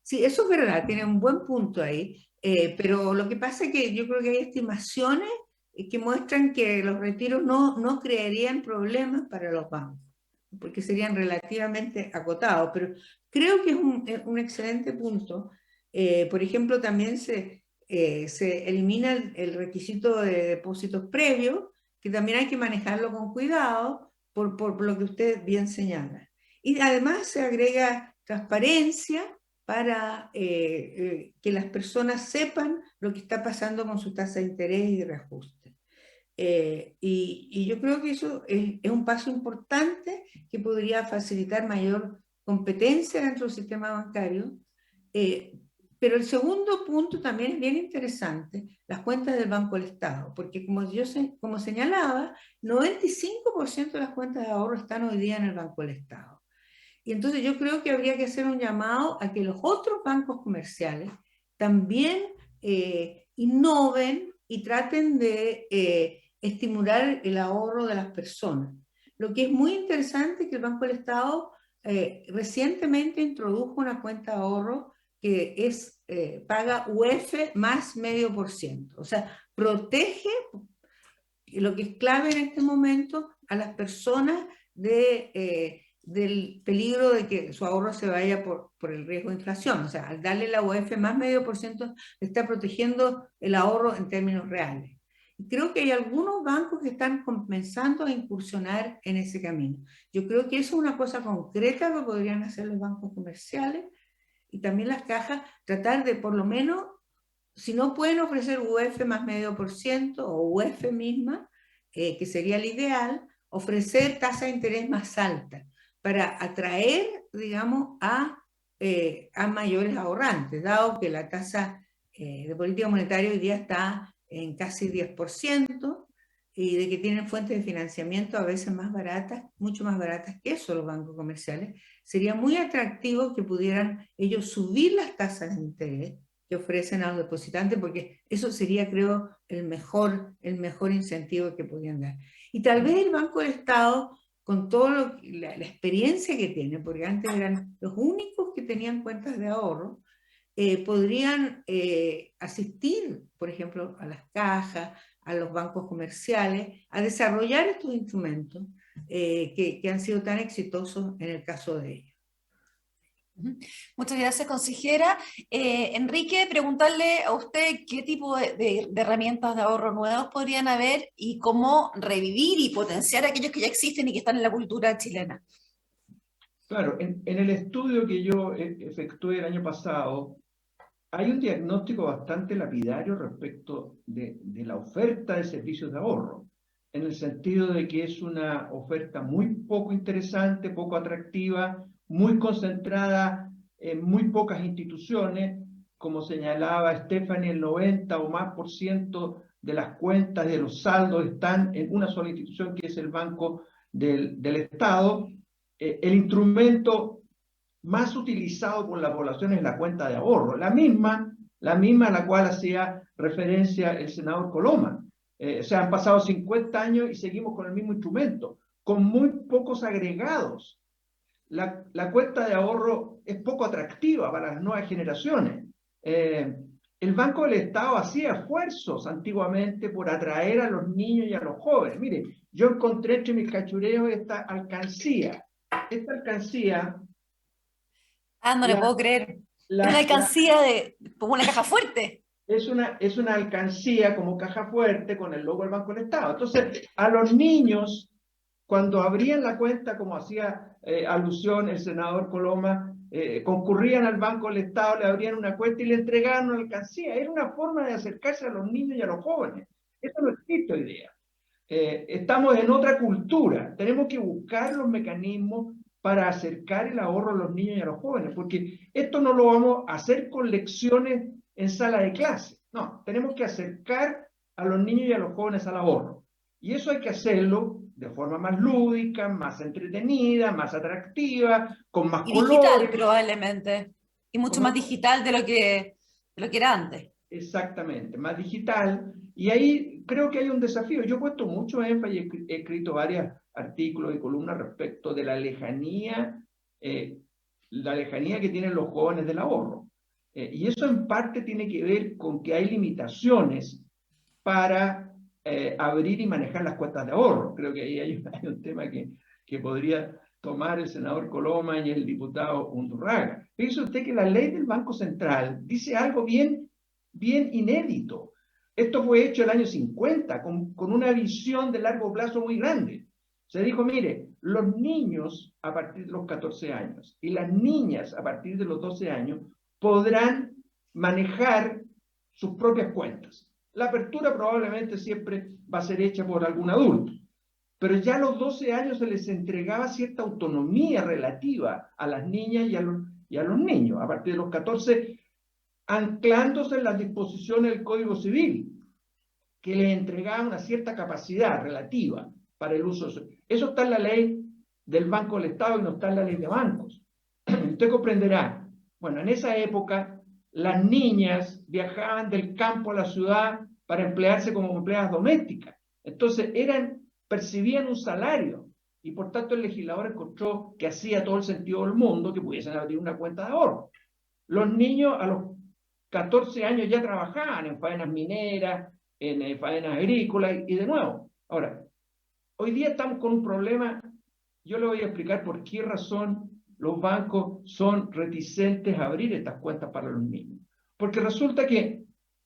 Sí, eso es verdad, tiene un buen punto ahí, pero lo que pasa es que yo creo que hay estimaciones que muestran que los retiros no crearían problemas para los bancos, porque serían relativamente acotados, pero creo que es un excelente punto. Por ejemplo, también se elimina el requisito de depósitos previos, que también hay que manejarlo con cuidado, por lo que usted bien señala. Y además se agrega transparencia para que las personas sepan lo que está pasando con su tasa de interés y de reajuste. Y yo creo que eso es un paso importante que podría facilitar mayor competencia dentro del sistema bancario. Pero el segundo punto también es bien interesante, las cuentas del Banco del Estado, porque como señalaba, 95% de las cuentas de ahorro están hoy día en el Banco del Estado. Y entonces yo creo que habría que hacer un llamado a que los otros bancos comerciales también innoven y traten de estimular el ahorro de las personas. Lo que es muy interesante es que el Banco del Estado recientemente introdujo una cuenta de ahorro que paga UF más 0,5%. O sea, protege, lo que es clave en este momento, a las personas del peligro de que su ahorro se vaya por el riesgo de inflación. O sea, al darle la UF más 0,5%, está protegiendo el ahorro en términos reales. Y creo que hay algunos bancos que están comenzando a incursionar en ese camino. Yo creo que eso es una cosa concreta que podrían hacer los bancos comerciales y también las cajas, tratar de por lo menos, si no pueden ofrecer UF más 0,5% o UF misma, que sería el ideal, ofrecer tasa de interés más alta para atraer, digamos, a mayores ahorrantes, dado que la tasa de política monetaria hoy día está en casi 10%, y de que tienen fuentes de financiamiento a veces más baratas, mucho más baratas que eso los bancos comerciales, sería muy atractivo que pudieran ellos subir las tasas de interés que ofrecen a los depositantes, porque eso sería, creo, el mejor incentivo que podrían dar. Y tal vez el Banco del Estado, con toda la experiencia que tiene, porque antes eran los únicos que tenían cuentas de ahorro, podrían asistir, por ejemplo, a las cajas, a los bancos comerciales, a desarrollar estos instrumentos que han sido tan exitosos en el caso de ellos. Muchas gracias, consejera. Enrique, preguntarle a usted qué tipo de herramientas de ahorro nuevos podrían haber y cómo revivir y potenciar aquellos que ya existen y que están en la cultura chilena. Claro, en el estudio que yo efectué el año pasado, hay un diagnóstico bastante lapidario respecto de la oferta de servicios de ahorro, en el sentido de que es una oferta muy poco interesante, poco atractiva, muy concentrada en muy pocas instituciones. Como señalaba Stephanie, el 90 o más % de las cuentas de los saldos están en una sola institución, que es el Banco del Estado. El instrumento más utilizado por la población es la cuenta de ahorro, la misma a la cual hacía referencia el senador Coloma. O sea, han pasado 50 años y seguimos con el mismo instrumento, con muy pocos agregados. La cuenta de ahorro es poco atractiva para las nuevas generaciones. El Banco del Estado hacía esfuerzos antiguamente por atraer a los niños y a los jóvenes. Mire, yo encontré entre mis cachureos esta alcancía. Esta alcancía... No le puedo creer. Es una alcancía como una caja fuerte. Es una alcancía como caja fuerte con el logo del Banco del Estado. Entonces, a los niños, cuando abrían la cuenta, como hacía alusión el senador Coloma, concurrían al Banco del Estado, le abrían una cuenta y le entregaban una alcancía. Era una forma de acercarse a los niños y a los jóvenes. Eso no existe hoy día. Estamos en otra cultura. Tenemos que buscar los mecanismos para acercar el ahorro a los niños y a los jóvenes, porque esto no lo vamos a hacer con lecciones en sala de clase. No, tenemos que acercar a los niños y a los jóvenes al ahorro. Y eso hay que hacerlo de forma más lúdica, más entretenida, más atractiva, con más colores. Digital, probablemente. Y mucho más digital de lo que era antes. Exactamente, más digital. Y ahí creo que hay un desafío. Yo he puesto mucho énfasis y he escrito varios artículos y columnas respecto de la lejanía que tienen los jóvenes del ahorro. Y eso en parte tiene que ver con que hay limitaciones para abrir y manejar las cuentas de ahorro. Creo que ahí hay un tema que podría tomar el senador Coloma y el diputado Undurraga. Fíjese usted que la ley del Banco Central dice algo bien inédito. Esto fue hecho el año 50 con una visión de largo plazo muy grande. Se dijo, mire, los niños a partir de los 14 años y las niñas a partir de los 12 años podrán manejar sus propias cuentas. La apertura probablemente siempre va a ser hecha por algún adulto, pero ya a los 12 años se les entregaba cierta autonomía relativa a las niñas y a los niños. A partir de los 14, anclándose en las disposiciones del Código Civil, que les entregaba una cierta capacidad relativa para el uso. Eso está en la ley del Banco del Estado y no está en la ley de bancos. Usted comprenderá, bueno, en esa época las niñas viajaban del campo a la ciudad para emplearse como empleadas domésticas. Entonces percibían un salario y por tanto el legislador encontró que hacía todo el sentido del mundo que pudiesen abrir una cuenta de ahorro. Los niños a los 14 años ya trabajaban en faenas mineras, en faenas agrícolas y de nuevo. Ahora, hoy día estamos con un problema. Yo le voy a explicar por qué razón los bancos son reticentes a abrir estas cuentas para los niños. Porque resulta que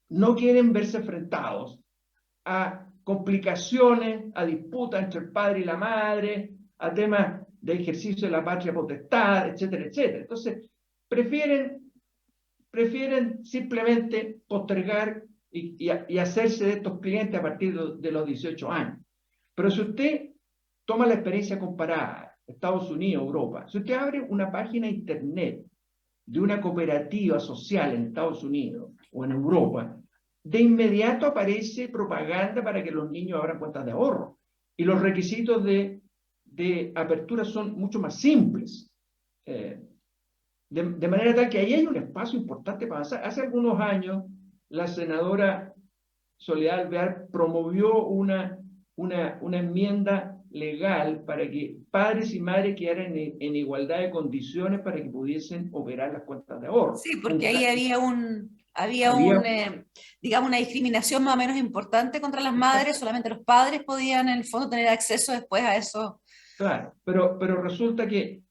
no quieren verse enfrentados a complicaciones, a disputas entre el padre y la madre, a temas de ejercicio de la patria potestad, etcétera, etcétera. Entonces, prefieren simplemente postergar y hacerse de estos clientes a partir de los 18 años. Pero si usted toma la experiencia comparada, Estados Unidos, Europa, si usted abre una página internet de una cooperativa social en Estados Unidos o en Europa, de inmediato aparece propaganda para que los niños abran cuentas de ahorro. Y los requisitos de apertura son mucho más simples. De manera tal que ahí hay un espacio importante para avanzar. Hace algunos años, la senadora Soledad Alvear promovió una enmienda legal para que padres y madres quedaran en igualdad de condiciones para que pudiesen operar las cuentas de ahorro. Sí, porque ahí había digamos, una discriminación más o menos importante contra las madres. Solamente los padres podían en el fondo tener acceso después a eso. Claro, pero resulta que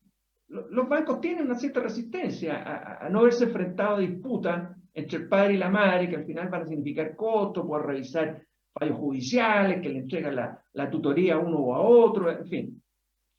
los bancos tienen una cierta resistencia a no verse enfrentado a disputas entre el padre y la madre, que al final van a significar costos, poder revisar fallos judiciales, que le entregan la tutoría a uno o a otro, en fin.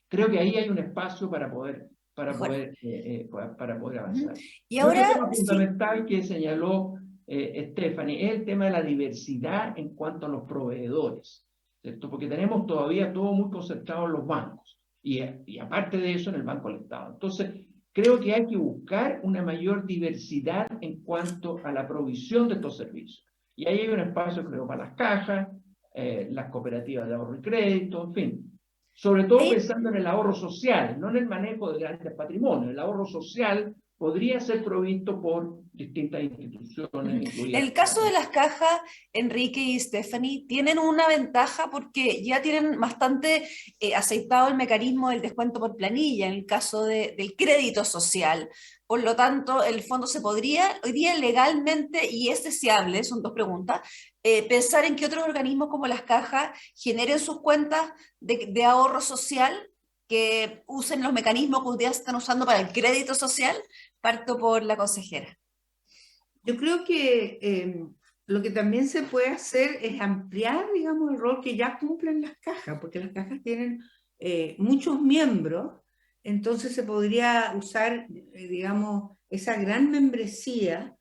Creo que ahí hay un espacio para poder para poder avanzar. Y Y otro ahora, tema fundamental que señaló Stephanie es el tema de la diversidad en cuanto a los proveedores, ¿cierto? Porque tenemos todavía todo muy concentrado en los bancos y aparte de eso en el Banco del Estado. Entonces, creo que hay que buscar una mayor diversidad en cuanto a la provisión de estos servicios. Y ahí hay un espacio, creo, para las cajas, las cooperativas de ahorro y crédito, en fin. Sobre todo pensando en el ahorro social, no en el manejo de grandes patrimonios. El ahorro social podría ser provisto por distintas instituciones. En el caso de las cajas, Enrique y Stephanie tienen una ventaja porque ya tienen bastante aceitado el mecanismo del descuento por planilla en el caso del crédito social. Por lo tanto, el fondo se podría, hoy día legalmente, y es deseable, son dos preguntas, pensar en que otros organismos como las cajas generen sus cuentas de ahorro social, que usen los mecanismos que ustedes están usando para el crédito social. Parto por la consejera. Yo creo que lo que también se puede hacer es ampliar, digamos, el rol que ya cumplen las cajas, porque las cajas tienen muchos miembros, entonces se podría usar, digamos, esa gran membresía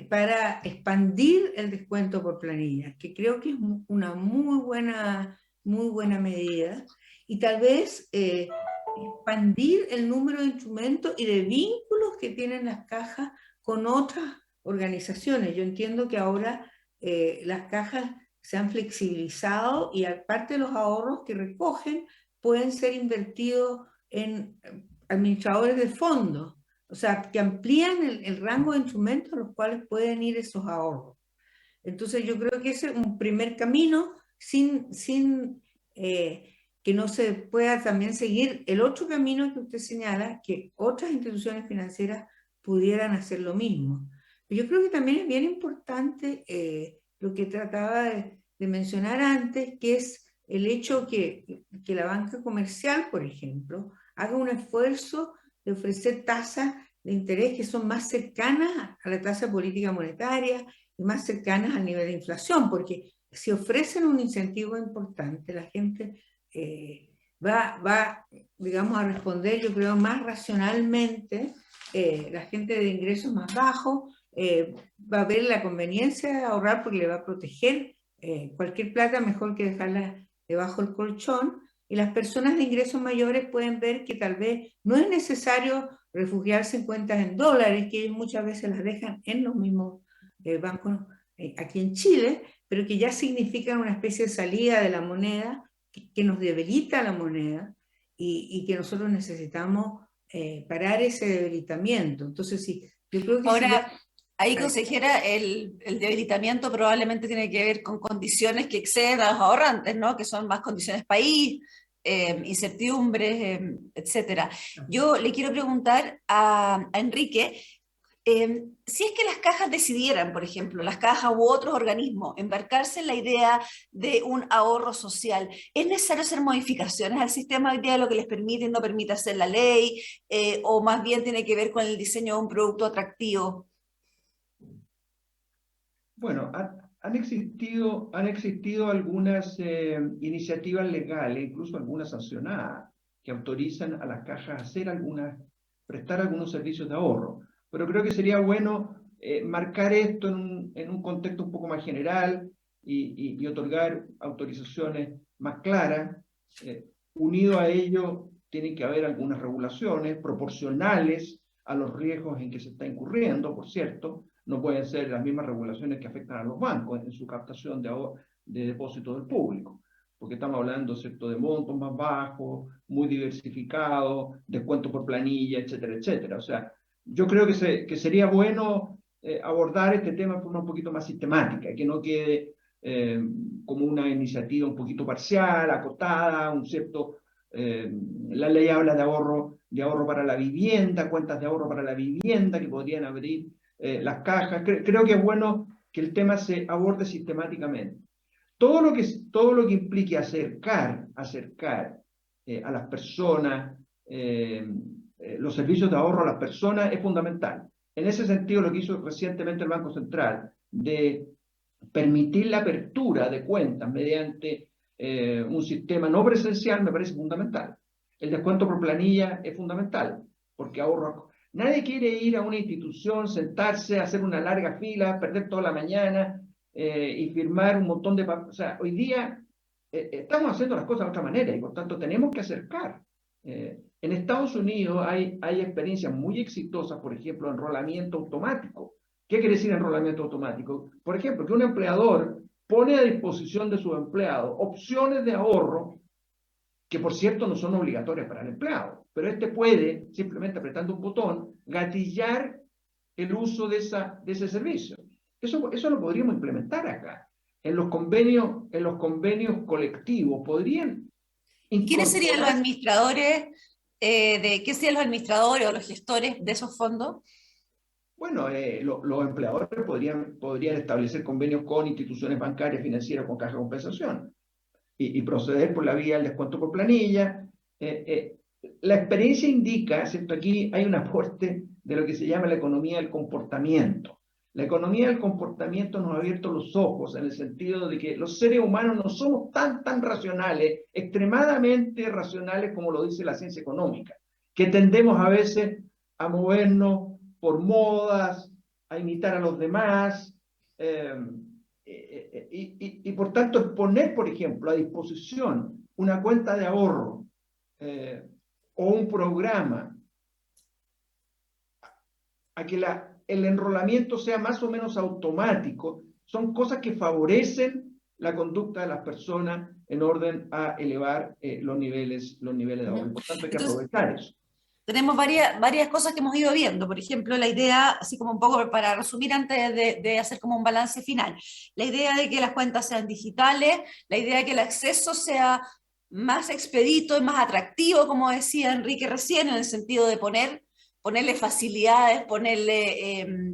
para expandir el descuento por planilla, que creo que es una muy buena medida, y tal vez expandir el número de instrumentos y de vínculos que tienen las cajas con otras organizaciones. Yo entiendo que ahora las cajas se han flexibilizado y aparte de los ahorros que recogen, pueden ser invertidos en administradores de fondos, o sea, que amplían el rango de instrumentos a los cuales pueden ir esos ahorros. Entonces yo creo que ese es un primer camino sin que no se pueda también seguir el otro camino que usted señala, que otras instituciones financieras pudieran hacer lo mismo. Pero yo creo que también es bien importante lo que trataba de mencionar antes, que es el hecho que la banca comercial, por ejemplo, haga un esfuerzo de ofrecer tasas de interés que son más cercanas a la tasa política monetaria y más cercanas al nivel de inflación, porque si ofrecen un incentivo importante, la gente va, digamos, a responder, yo creo, más racionalmente. La gente de ingresos más bajos va a ver la conveniencia de ahorrar porque le va a proteger cualquier plata, mejor que dejarla debajo del colchón, y las personas de ingresos mayores pueden ver que tal vez no es necesario refugiarse en cuentas en dólares, que ellos muchas veces las dejan en los mismos bancos aquí en Chile, pero que ya significan una especie de salida de la moneda que nos debilita la moneda y que nosotros necesitamos parar ese debilitamiento. Entonces, sí, yo creo que... Ahora, ahí, consejera, el debilitamiento probablemente tiene que ver con condiciones que exceden a los ahorrantes, ¿no? Que son más condiciones país, incertidumbres, etcétera. Yo le quiero preguntar a Enrique, si es que las cajas decidieran, por ejemplo, las cajas u otros organismos, embarcarse en la idea de un ahorro social, ¿es necesario hacer modificaciones al sistema hoy día, lo que les permite y no permite hacer la ley, o más bien tiene que ver con el diseño de un producto atractivo? Bueno, han existido algunas iniciativas legales, incluso algunas sancionadas, que autorizan a las cajas a hacer prestar algunos servicios de ahorro. Pero creo que sería bueno marcar esto en un contexto un poco más general y otorgar autorizaciones más claras. Unido a ello, tienen que haber algunas regulaciones proporcionales a los riesgos en que se está incurriendo, por cierto. No pueden ser las mismas regulaciones que afectan a los bancos en su captación de depósitos del público, porque estamos hablando, ¿cierto?, de montos más bajos, muy diversificados, descuento por planilla, etcétera, etcétera. O sea, yo creo que sería bueno abordar este tema de forma un poquito más sistemática, que no quede como una iniciativa un poquito parcial, acotada, la ley habla de ahorro para la vivienda, cuentas de ahorro para la vivienda que podrían abrir las cajas. Creo que es bueno que el tema se aborde sistemáticamente. Todo lo que implique acercar a las personas, los servicios de ahorro a las personas es fundamental. En ese sentido, lo que hizo recientemente el Banco Central de permitir la apertura de cuentas mediante un sistema no presencial me parece fundamental. El descuento por planilla es fundamental, porque ahorro. Nadie quiere ir a una institución, sentarse, hacer una larga fila, perder toda la mañana y firmar un montón de... O sea, hoy día estamos haciendo las cosas de otra manera y por tanto tenemos que acercar. En Estados Unidos hay experiencias muy exitosas, por ejemplo, enrolamiento automático. ¿Qué quiere decir enrolamiento automático? Por ejemplo, que un empleador pone a disposición de sus empleados opciones de ahorro que, por cierto, no son obligatorias para el empleado, pero este puede, simplemente apretando un botón, gatillar el uso de ese servicio. Eso lo podríamos implementar acá. En los convenios colectivos podrían... ¿Quiénes serían los administradores? ¿Qué serían los administradores o los gestores de esos fondos? Bueno, los empleadores podrían establecer convenios con instituciones bancarias, financieras, con caja de compensación y proceder por la vía del descuento por planilla. La experiencia indica, ¿cierto? Aquí hay un aporte de lo que se llama la economía del comportamiento. La economía del comportamiento nos ha abierto los ojos en el sentido de que los seres humanos no somos tan racionales, extremadamente racionales como lo dice la ciencia económica, que tendemos a veces a movernos por modas, a imitar a los demás, y por tanto poner, por ejemplo, a disposición una cuenta de ahorro o un programa a que el enrolamiento sea más o menos automático, son cosas que favorecen la conducta de las personas en orden a elevar los niveles de ahorro. Por tanto, hay que aprovechar eso. Tenemos varias cosas que hemos ido viendo. Por ejemplo, la idea, así como un poco para resumir antes de hacer como un balance final, la idea de que las cuentas sean digitales, la idea de que el acceso sea más expedito y más atractivo, como decía Enrique recién, en el sentido de ponerle facilidades, ponerle,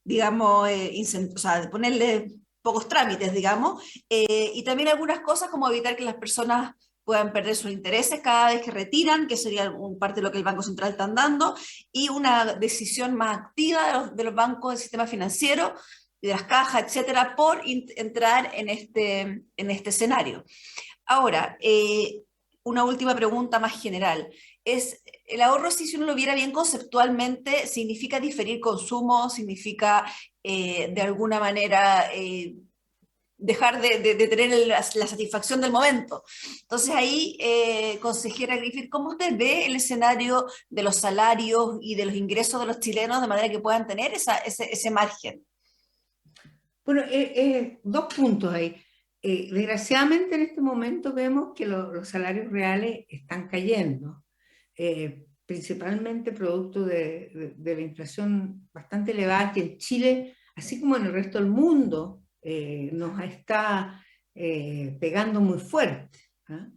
digamos, o sea, ponerle pocos trámites, digamos, y también algunas cosas como evitar que las personas puedan perder sus intereses cada vez que retiran, que sería parte de lo que el Banco Central está dando, y una decisión más activa de los bancos del sistema financiero, de las cajas, etcétera, por entrar en este escenario. Ahora, una última pregunta más general. ¿El ahorro, si uno lo viera bien conceptualmente, significa diferir consumo, significa de alguna manera dejar de tener la satisfacción del momento? Entonces ahí, consejera Griffith, ¿cómo usted ve el escenario de los salarios y de los ingresos de los chilenos de manera que puedan tener ese margen? Bueno, dos puntos ahí. Desgraciadamente en este momento vemos que los salarios reales están cayendo, principalmente producto de la inflación bastante elevada que en Chile, así como en el resto del mundo, nos está pegando muy fuerte, ¿eh?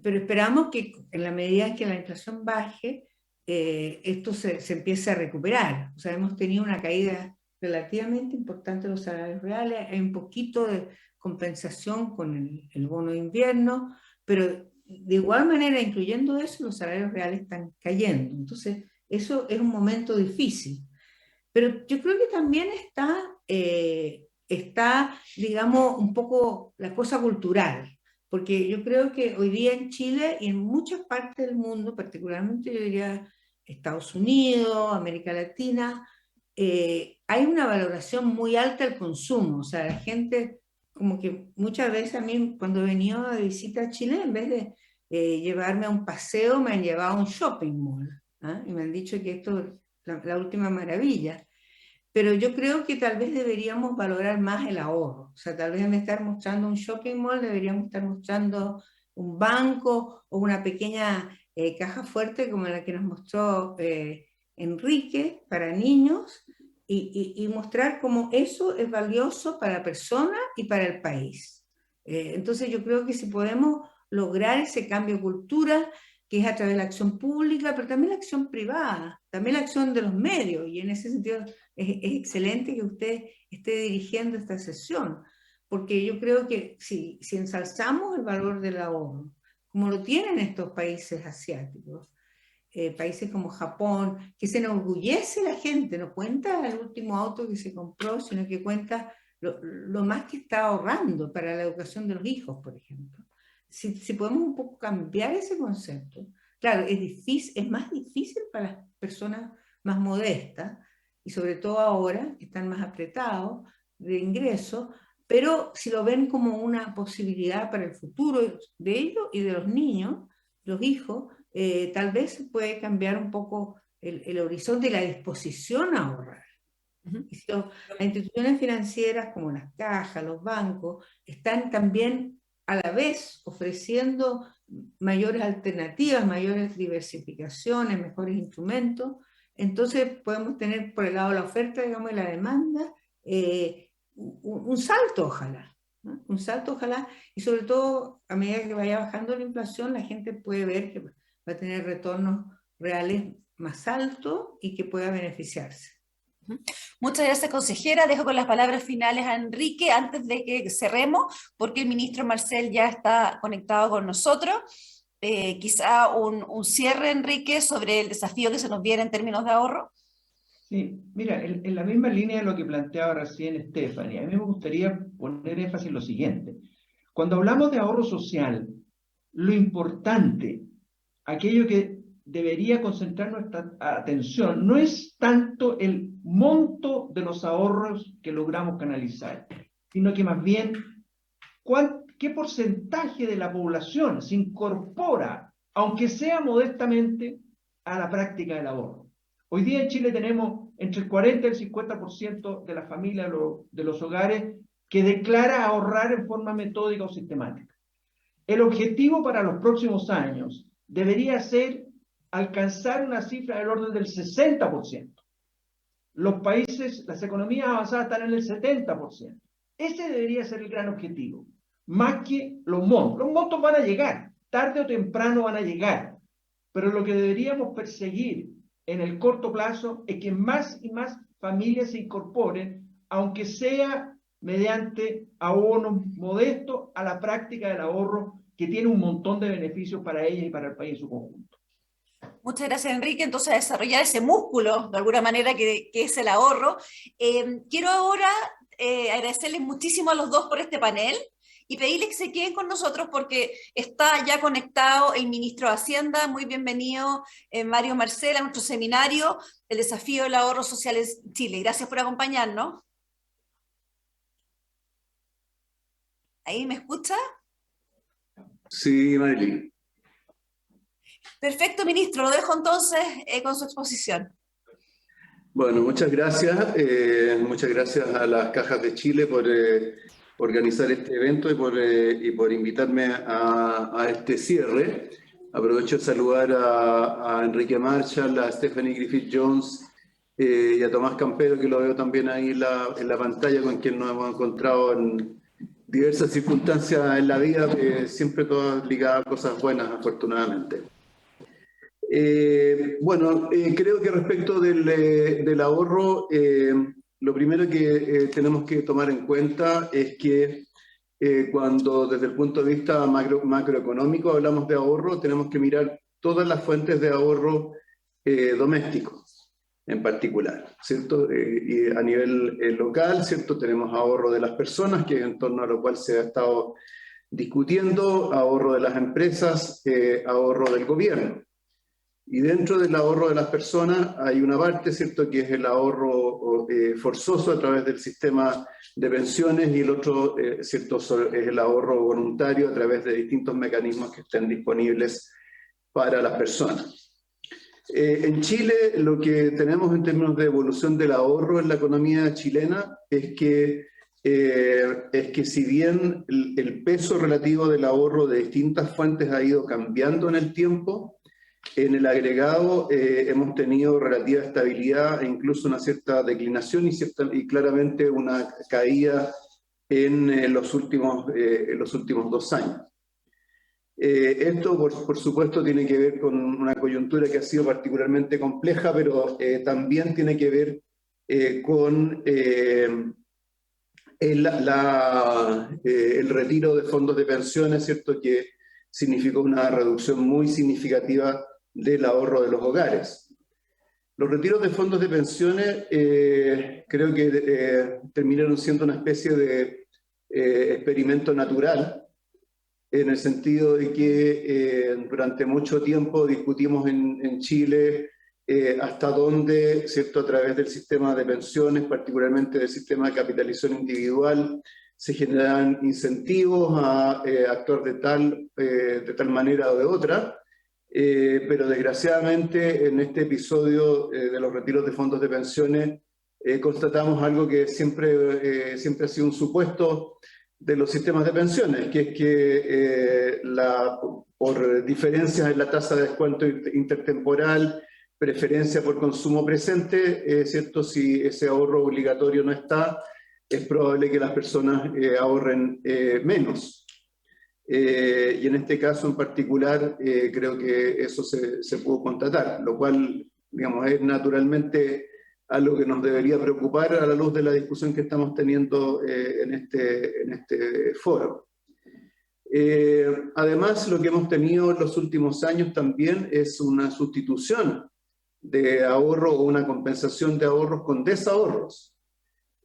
Pero esperamos que en la medida en que la inflación baje, esto se empiece a recuperar. O sea, hemos tenido una caída relativamente importante de los salarios reales, hay un poquito de compensación con el bono de invierno, pero de igual manera, incluyendo eso, los salarios reales están cayendo. Entonces, eso es un momento difícil. Pero yo creo que también está, digamos, un poco la cosa cultural, porque yo creo que hoy día en Chile y en muchas partes del mundo, particularmente yo diría Estados Unidos, América Latina, hay una valoración muy alta del consumo. O sea, la gente, como que muchas veces a mí, cuando he venido de visita a Chile, en vez de llevarme a un paseo, me han llevado a un shopping mall, ¿eh? Y me han dicho que esto es la última maravilla. Pero yo creo que tal vez deberíamos valorar más el ahorro. O sea, tal vez en vez de estar mostrando un shopping mall, deberíamos estar mostrando un banco o una pequeña caja fuerte como la que nos mostró Enrique para niños, y mostrar cómo eso es valioso para la persona y para el país. Entonces yo creo que si podemos lograr ese cambio de cultura, que es a través de la acción pública, pero también la acción privada, también la acción de los medios, y en ese sentido es excelente que usted esté dirigiendo esta sesión, porque yo creo que si ensalzamos el valor del ahorro, como lo tienen estos países asiáticos, países como Japón, que se enorgullece la gente, no cuenta el último auto que se compró, sino que cuenta lo más que está ahorrando para la educación de los hijos, por ejemplo. si podemos un poco cambiar ese concepto. Claro, es más difícil para las personas más modestas, y sobre todo ahora, que están más apretados de ingresos, pero si lo ven como una posibilidad para el futuro de ellos y de los niños, los hijos, tal vez puede cambiar un poco el horizonte y la disposición a ahorrar. Y si las instituciones financieras como las cajas, los bancos, están también a la vez ofreciendo mayores alternativas, mayores diversificaciones, mejores instrumentos, entonces podemos tener por el lado de la oferta, digamos, y la demanda, un salto ojalá, ¿no? Un salto ojalá, y sobre todo a medida que vaya bajando la inflación, la gente puede ver que va a tener retornos reales más altos y que pueda beneficiarse. Muchas gracias, consejera. Dejo con las palabras finales a Enrique antes de que cerremos, porque el ministro Marcel ya está conectado con nosotros. Quizá un cierre, Enrique, sobre el desafío que se nos viene en términos de ahorro. Sí, mira, en la misma línea de lo que planteaba recién Stephanie, a mí me gustaría poner énfasis en lo siguiente. Cuando hablamos de ahorro social, lo importante, aquello que debería concentrar nuestra atención, no es tanto el monto de los ahorros que logramos canalizar, sino que más bien qué porcentaje de la población se incorpora, aunque sea modestamente, a la práctica del ahorro. Hoy día en Chile tenemos entre el 40 y el 50% de las familias de los hogares que declara ahorrar en forma metódica o sistemática. El objetivo para los próximos años debería ser alcanzar una cifra del orden del 60%. Los países, las economías avanzadas están en el 70%. Ese debería ser el gran objetivo, más que los montos. Los montos van a llegar, tarde o temprano van a llegar, pero lo que deberíamos perseguir en el corto plazo es que más y más familias se incorporen, aunque sea mediante abonos modestos, a la práctica del ahorro, que tiene un montón de beneficios para ellas y para el país en su conjunto. Muchas gracias, Enrique. Entonces, a desarrollar ese músculo, de alguna manera, que es el ahorro. Quiero ahora agradecerles muchísimo a los dos por este panel y pedirles que se queden con nosotros porque está ya conectado el ministro de Hacienda. Muy bienvenido, Mario Marcel, a nuestro seminario, El desafío del ahorro social en Chile. Gracias por acompañarnos. ¿Ahí me escucha? Sí, Marilyn. Perfecto, ministro. Lo dejo entonces con su exposición. Bueno, muchas gracias. Muchas gracias a las Cajas de Chile por organizar este evento y por invitarme a este cierre. Aprovecho de saludar a Enrique Marshall, a Stephanie Griffith-Jones y a Tomás Campero, que lo veo también ahí en la pantalla, con quien nos hemos encontrado en diversas circunstancias en la vida, siempre todas ligadas a cosas buenas, afortunadamente. Bueno, creo que respecto del ahorro, lo primero que tenemos que tomar en cuenta es que cuando desde el punto de vista macroeconómico hablamos de ahorro, tenemos que mirar todas las fuentes de ahorro domésticos en particular, ¿cierto? Y a nivel local, ¿cierto? Tenemos ahorro de las personas, que es en torno a lo cual se ha estado discutiendo, ahorro de las empresas, ahorro del gobierno. Y dentro del ahorro de las personas hay una parte, ¿cierto?, que es el ahorro forzoso a través del sistema de pensiones, y el otro, ¿cierto?, es el ahorro voluntario a través de distintos mecanismos que estén disponibles para las personas. En Chile, lo que tenemos en términos de evolución del ahorro en la economía chilena es que si bien el peso relativo del ahorro de distintas fuentes ha ido cambiando en el tiempo, en el agregado hemos tenido relativa estabilidad e incluso una cierta declinación y claramente una caída en los últimos 2 años. Esto, por supuesto, tiene que ver con una coyuntura que ha sido particularmente compleja, pero también tiene que ver con el retiro de fondos de pensiones, ¿cierto?, que significó una reducción muy significativa del ahorro de los hogares. Los retiros de fondos de pensiones creo que terminaron siendo una especie de experimento natural, en el sentido de que durante mucho tiempo discutimos en Chile hasta dónde, ¿cierto?, a través del sistema de pensiones, particularmente del sistema de capitalización individual, se generan incentivos a actuar de tal manera o de otra, pero desgraciadamente en este episodio de los retiros de fondos de pensiones constatamos algo que siempre ha sido un supuesto de los sistemas de pensiones, que es que por diferencias en la tasa de descuento intertemporal, preferencia por consumo presente, ¿cierto? Si ese ahorro obligatorio no está, es probable que las personas ahorren menos. Y en este caso en particular creo que eso se pudo constatar, lo cual, digamos, es naturalmente algo que nos debería preocupar a la luz de la discusión que estamos teniendo en este foro. Además, lo que hemos tenido en los últimos años también es una sustitución de ahorro o una compensación de ahorros con desahorros.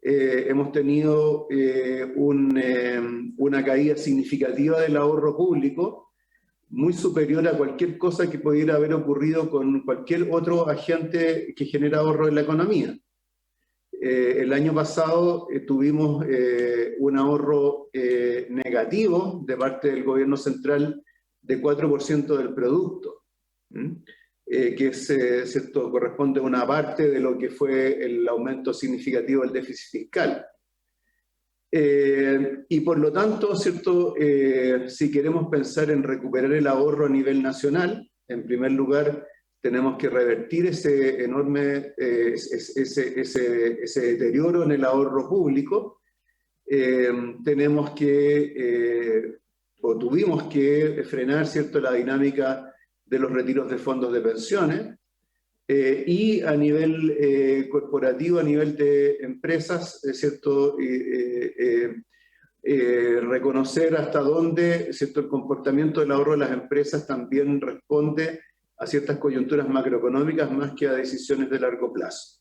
Hemos tenido una caída significativa del ahorro público, muy superior a cualquier cosa que pudiera haber ocurrido con cualquier otro agente que genera ahorro en la economía. El año pasado tuvimos un ahorro negativo de parte del gobierno central de 4% del producto, que es, ¿cierto?, corresponde a una parte de lo que fue el aumento significativo del déficit fiscal. Y por lo tanto, ¿cierto?, si queremos pensar en recuperar el ahorro a nivel nacional, en primer lugar tenemos que revertir ese enorme ese deterioro en el ahorro público. Tenemos que, o tuvimos que frenar, ¿cierto?, la dinámica de los retiros de fondos de pensiones. Y a nivel corporativo, a nivel de empresas, es cierto, reconocer hasta dónde, cierto, el comportamiento del ahorro de las empresas también responde a ciertas coyunturas macroeconómicas más que a decisiones de largo plazo.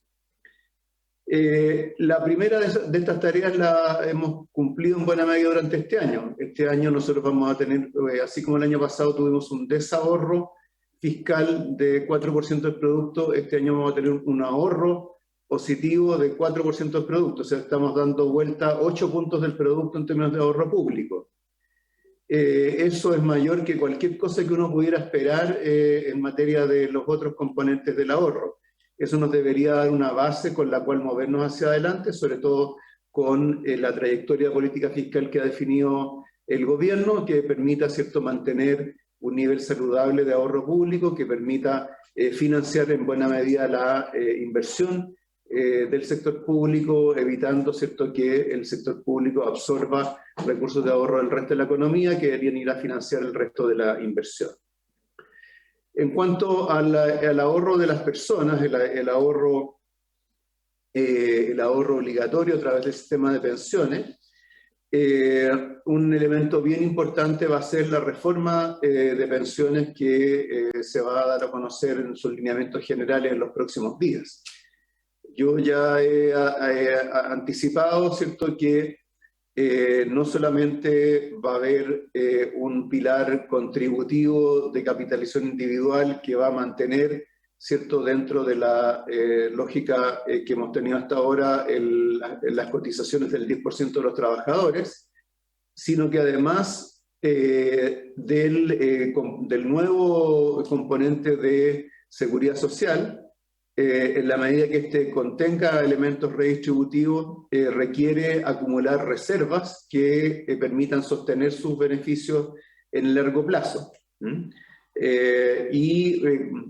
La primera de estas tareas la hemos cumplido en buena medida durante este año. Este año nosotros vamos a tener, así como el año pasado tuvimos un desahorro fiscal de 4% del producto, este año vamos a tener un ahorro positivo de 4% del producto, o sea, estamos dando vuelta 8 puntos del producto en términos de ahorro público. Eso es mayor que cualquier cosa que uno pudiera esperar en materia de los otros componentes del ahorro. Eso nos debería dar una base con la cual movernos hacia adelante, sobre todo con la trayectoria de política fiscal que ha definido el gobierno, que permita, ¿cierto?, mantener un nivel saludable de ahorro público, que permita financiar en buena medida la inversión del sector público, evitando, ¿cierto?, que el sector público absorba recursos de ahorro del resto de la economía que deberían ir a financiar el resto de la inversión. En cuanto al ahorro de las personas, el ahorro obligatorio a través del sistema de pensiones, un elemento bien importante va a ser la reforma de pensiones que se va a dar a conocer en sus lineamientos generales en los próximos días. Yo ya he anticipado, ¿cierto?, que no solamente va a haber un pilar contributivo de capitalización individual que va a mantener, ¿cierto?, dentro de la lógica que hemos tenido hasta ahora las cotizaciones del 10% de los trabajadores, sino que además del nuevo componente de seguridad social, en la medida que este contenga elementos redistributivos, requiere acumular reservas que permitan sostener sus beneficios en el largo plazo.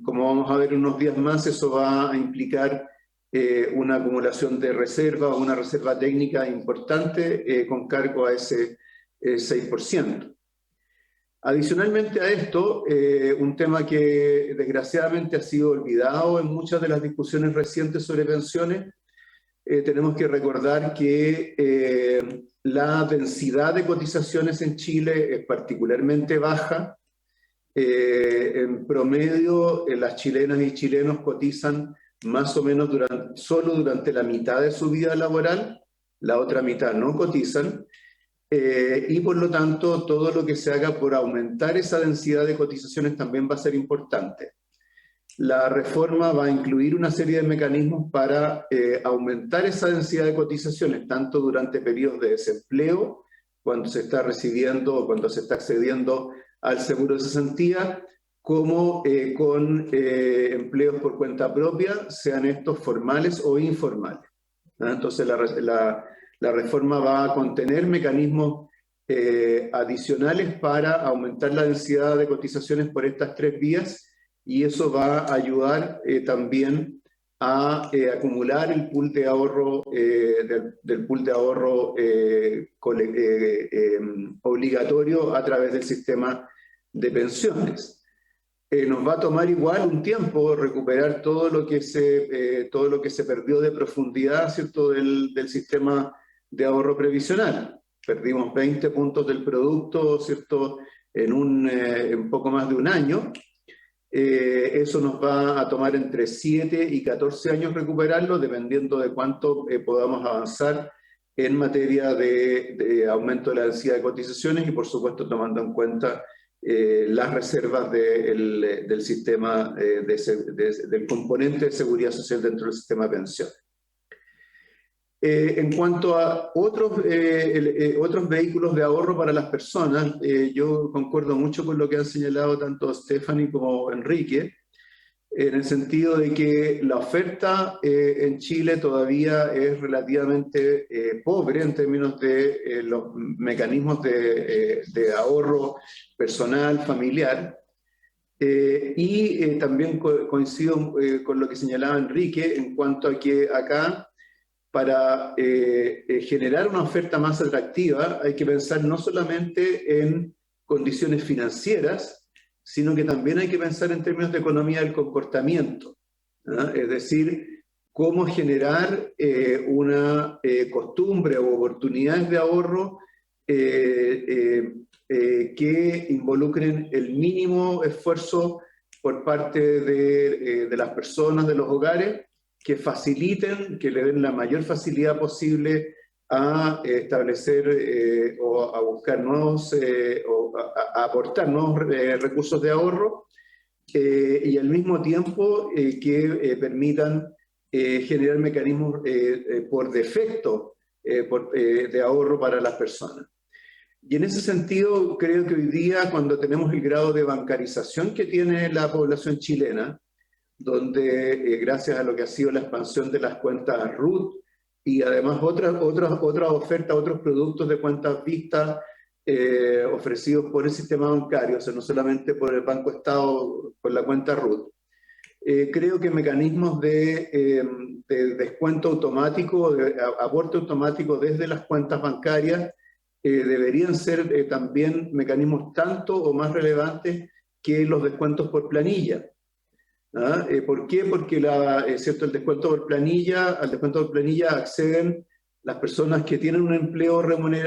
Como vamos a ver en unos días más, eso va a implicar una acumulación de reserva o una reserva técnica importante con cargo a ese 6%. Adicionalmente a esto, un tema que desgraciadamente ha sido olvidado en muchas de las discusiones recientes sobre pensiones, tenemos que recordar que la densidad de cotizaciones en Chile es particularmente baja. En promedio, las chilenas y chilenos cotizan más o menos solo durante la mitad de su vida laboral, la otra mitad no cotizan, y por lo tanto todo lo que se haga por aumentar esa densidad de cotizaciones también va a ser importante. La reforma va a incluir una serie de mecanismos para aumentar esa densidad de cotizaciones, tanto durante periodos de desempleo, cuando se está recibiendo o cuando se está accediendo al seguro de cesantía, como con empleos por cuenta propia, sean estos formales o informales. Entonces la reforma va a contener mecanismos adicionales para aumentar la densidad de cotizaciones por estas tres vías, y eso va a ayudar también a acumular el pool de ahorro del pool de ahorro obligatorio a través del sistema de pensiones. Nos va a tomar igual un tiempo recuperar todo lo que se perdió de profundidad, ¿cierto?, del sistema de ahorro previsional. Perdimos 20 puntos del producto, ¿cierto?, en poco más de un año. Eso nos va a tomar entre 7 y 14 años recuperarlo, dependiendo de cuánto podamos avanzar en materia de aumento de la densidad de cotizaciones y, por supuesto, tomando en cuenta las reservas del sistema, del componente de seguridad social dentro del sistema de pensiones. En cuanto a otros vehículos de ahorro para las personas, yo concuerdo mucho con lo que han señalado tanto Stephanie como Enrique, en el sentido de que la oferta en Chile todavía es relativamente pobre en términos de los mecanismos de ahorro personal, familiar. Y también coincido con lo que señalaba Enrique en cuanto a que acá, para generar una oferta más atractiva, hay que pensar no solamente en condiciones financieras, sino que también hay que pensar en términos de economía del comportamiento, ¿no? Es decir, cómo generar una costumbre o oportunidades de ahorro que involucren el mínimo esfuerzo por parte de las personas, de los hogares, que faciliten, que le den la mayor facilidad posible a establecer o a buscar nuevos, o a aportar nuevos recursos de ahorro, y al mismo tiempo que permitan generar mecanismos por defecto de ahorro para las personas. Y en ese sentido, creo que hoy día, cuando tenemos el grado de bancarización que tiene la población chilena, donde gracias a lo que ha sido la expansión de las cuentas RUT y además otras ofertas, otros productos de cuentas vistas ofrecidos por el sistema bancario, o sea, no solamente por el Banco Estado, por la cuenta RUT, creo que mecanismos de descuento automático, de aporte automático desde las cuentas bancarias deberían ser también mecanismos tanto o más relevantes que los descuentos por planilla. ¿Ah? ¿Por qué? Porque ¿cierto? Al descuento por planilla acceden las personas que tienen un empleo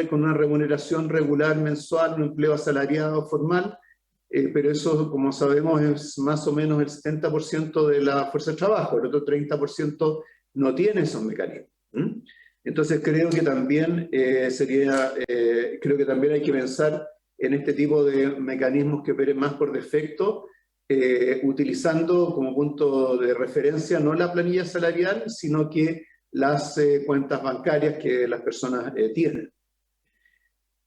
con una remuneración regular mensual, un empleo asalariado formal, pero eso, como sabemos, es más o menos el 70% de la fuerza de trabajo, el otro 30% no tiene esos mecanismos. Entonces creo que también creo que también hay que pensar en este tipo de mecanismos que operen más por defecto, utilizando como punto de referencia no la planilla salarial, sino que las cuentas bancarias que las personas tienen.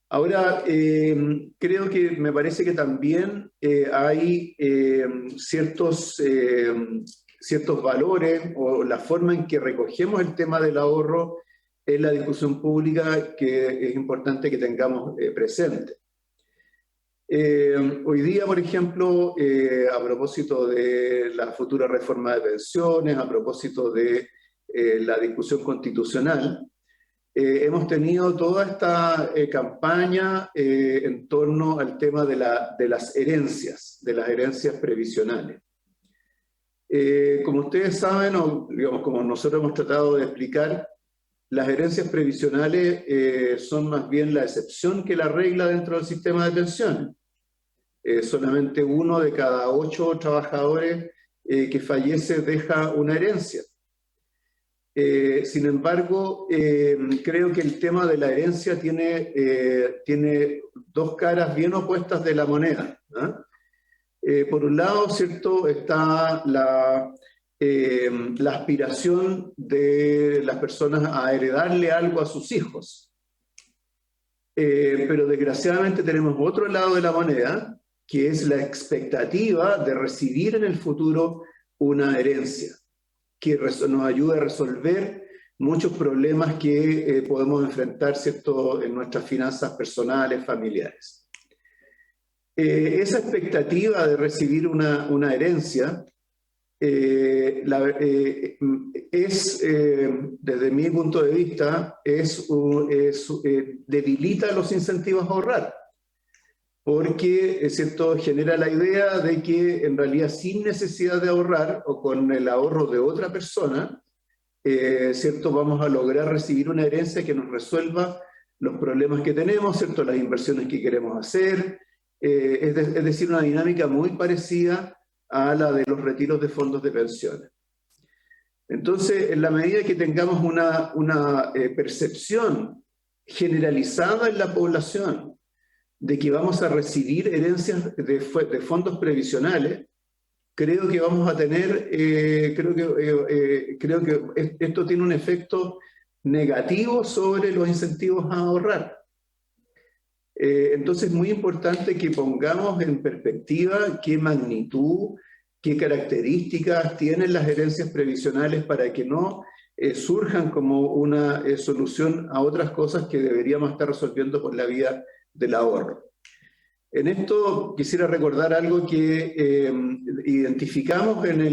Ahora, creo que me parece que también hay ciertos valores o la forma en que recogemos el tema del ahorro en la discusión pública que es importante que tengamos presente. Hoy día, por ejemplo, a propósito de la futura reforma de pensiones, a propósito de la discusión constitucional, hemos tenido toda esta campaña en torno al tema de las herencias previsionales. Como ustedes saben, o digamos como nosotros hemos tratado de explicar, las herencias previsionales son más bien la excepción que la regla dentro del sistema de pensiones. Solamente 1 de cada 8 trabajadores que fallece deja una herencia. Sin embargo, creo que el tema de la herencia tiene dos caras bien opuestas de la moneda, ¿no? Por un lado, ¿cierto?, está la aspiración de las personas a heredarle algo a sus hijos. Pero desgraciadamente tenemos otro lado de la moneda, que es la expectativa de recibir en el futuro una herencia, que nos ayude a resolver muchos problemas que podemos enfrentar, ¿cierto?, en nuestras finanzas personales, familiares. Esa expectativa de recibir una herencia desde mi punto de vista, debilita los incentivos a ahorrar, porque, es cierto, genera la idea de que en realidad sin necesidad de ahorrar o con el ahorro de otra persona, cierto, vamos a lograr recibir una herencia que nos resuelva los problemas que tenemos, cierto, las inversiones que queremos hacer, es decir, una dinámica muy parecida a la de los retiros de fondos de pensiones. Entonces, en la medida que tengamos una percepción generalizada en la población de que vamos a recibir herencias de fondos previsionales, creo que vamos a tener, creo que esto tiene un efecto negativo sobre los incentivos a ahorrar. Entonces es muy importante que pongamos en perspectiva qué magnitud, qué características tienen las herencias previsionales para que no surjan como una solución a otras cosas que deberíamos estar resolviendo por la vía del ahorro. En esto quisiera recordar algo que identificamos en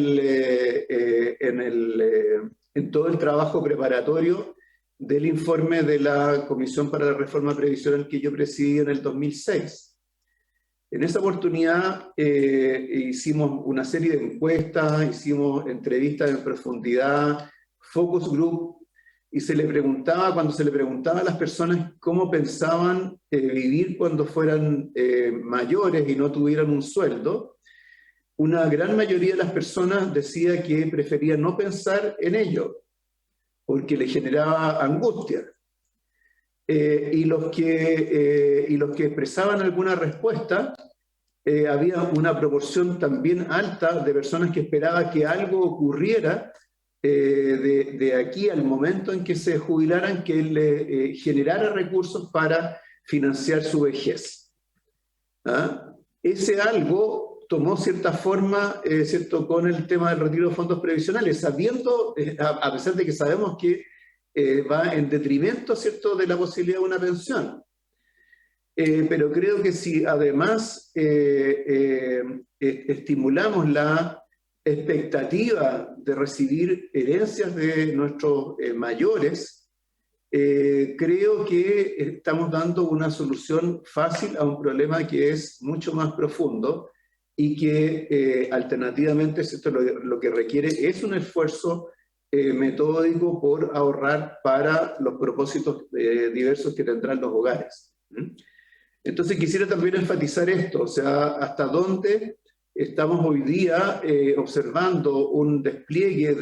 todo el trabajo preparatorio del informe de la Comisión para la Reforma Previsional que yo presidí en el 2006. En esa oportunidad hicimos una serie de encuestas, hicimos entrevistas en profundidad, focus group, y cuando se le preguntaba a las personas cómo pensaban vivir cuando fueran mayores y no tuvieran un sueldo, una gran mayoría de las personas decía que prefería no pensar en ello, porque le generaba angustia. Y los que expresaban alguna respuesta, había una proporción también alta de personas que esperaban que algo ocurriera de aquí al momento en que se jubilaran, que le generara recursos para financiar su vejez. ¿Ah? Ese algo tomó cierta forma, ¿cierto?, con el tema del retiro de fondos previsionales, sabiendo, a pesar de que sabemos que va en detrimento, ¿cierto?, de la posibilidad de una pensión. Pero creo que si además estimulamos la expectativa de recibir herencias de nuestros mayores, creo que estamos dando una solución fácil a un problema que es mucho más profundo y que alternativamente esto lo que requiere es un esfuerzo metódico por ahorrar para los propósitos diversos que tendrán los hogares. Entonces quisiera también enfatizar esto, o sea, hasta dónde estamos hoy día observando un despliegue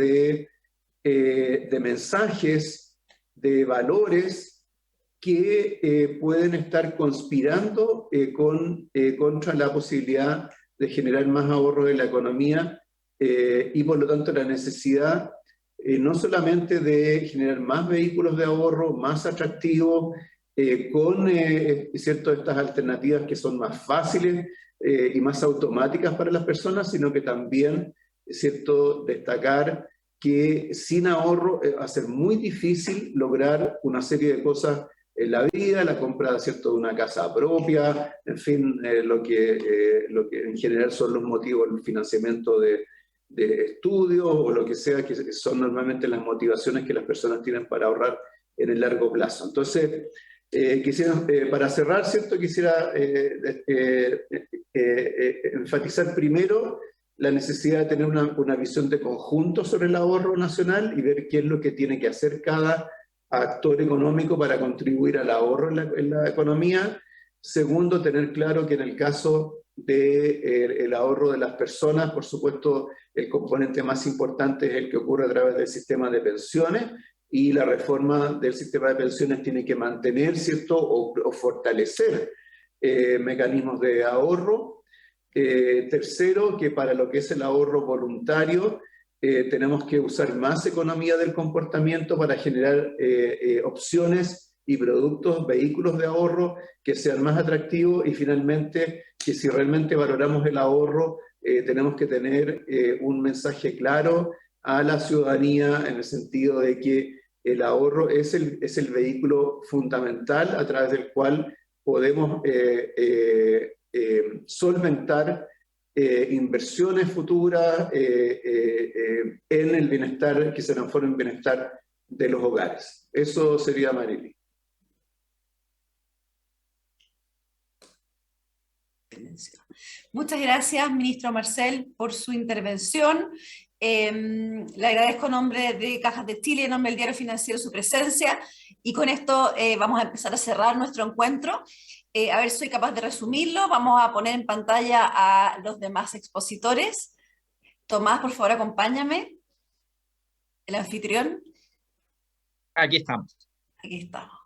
de mensajes, de valores que pueden estar conspirando contra la posibilidad de generar más ahorro en la economía y por lo tanto la necesidad no solamente de generar más vehículos de ahorro, más atractivos, con ¿cierto?, estas alternativas que son más fáciles y más automáticas para las personas, sino que también, ¿cierto?, destacar que sin ahorro va a ser muy difícil lograr una serie de cosas en la vida, la compra, ¿cierto?, de una casa propia, en fin, lo que en general son los motivos, el financiamiento de estudios o lo que sea, que son normalmente las motivaciones que las personas tienen para ahorrar en el largo plazo. Entonces, para cerrar, ¿cierto?, quisiera enfatizar primero la necesidad de tener una visión de conjunto sobre el ahorro nacional y ver qué es lo que tiene que hacer cada actor económico para contribuir al ahorro en la economía. Segundo, tener claro que en el caso del ahorro de las personas. Por supuesto, el componente más importante es el que ocurre a través del sistema de pensiones, y la reforma del sistema de pensiones tiene que mantener, ¿cierto?, o fortalecer mecanismos de ahorro. Tercero, que para lo que es el ahorro voluntario, tenemos que usar más economía del comportamiento para generar opciones y productos, vehículos de ahorro que sean más atractivos. Y finalmente, que si realmente valoramos el ahorro, tenemos que tener un mensaje claro a la ciudadanía, en el sentido de que el ahorro es el vehículo fundamental a través del cual podemos solventar inversiones futuras en el bienestar, que se transforme en bienestar de los hogares. Eso sería, Marily. Muchas gracias, ministro Marcel, por su intervención. Le agradezco en nombre de Cajas de Chile, en nombre del Diario Financiero, su presencia, y con esto vamos a empezar a cerrar nuestro encuentro. A ver si soy capaz de resumirlo. Vamos a poner en pantalla a los demás expositores. Tomás, por favor, acompáñame. El anfitrión. Aquí estamos. Aquí estamos.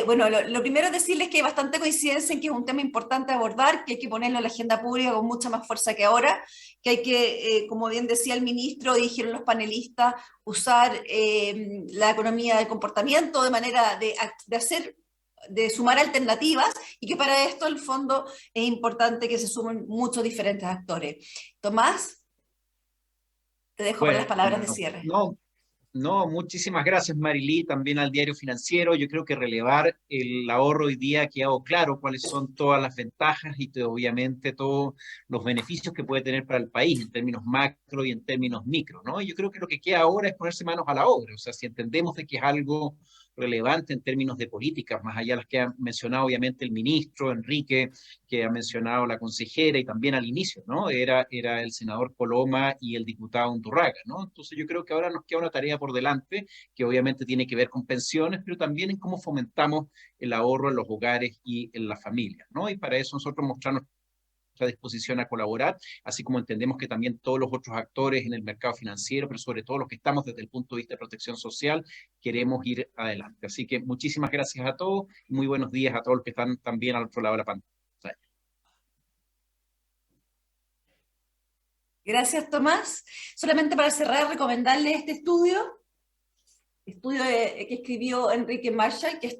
Bueno, lo primero es decirles que hay bastante coincidencia en que es un tema importante abordar, que hay que ponerlo en la agenda pública con mucha más fuerza que ahora, que hay que, como bien decía el ministro y dijeron los panelistas, usar la economía del comportamiento de manera de sumar alternativas, y que para esto, en el fondo, es importante que se sumen muchos diferentes actores. Tomás, te dejo con las palabras de cierre. No, muchísimas gracias, Marily, también al Diario Financiero. Yo creo que relevar el ahorro hoy día ha quedado claro cuáles son todas las ventajas y obviamente todos los beneficios que puede tener para el país en términos macro y en términos micro, ¿no? Y yo creo que lo que queda ahora es ponerse manos a la obra. O sea, si entendemos de que es algo relevante en términos de políticas, más allá de las que ha mencionado obviamente el ministro Enrique, que ha mencionado la consejera, y también al inicio, ¿no? Era el senador Coloma y el diputado Undurraga, ¿no? Entonces yo creo que ahora nos queda una tarea por delante, que obviamente tiene que ver con pensiones, pero también en cómo fomentamos el ahorro en los hogares y en las familias, ¿no? Y para eso nosotros mostramos nuestra disposición a colaborar, así como entendemos que también todos los otros actores en el mercado financiero, pero sobre todo los que estamos desde el punto de vista de protección social, queremos ir adelante. Así que muchísimas gracias a todos y muy buenos días a todos los que están también al otro lado de la pantalla. Gracias, Tomás. Solamente para cerrar, recomendarles este estudio que escribió Enrique Marshall, que se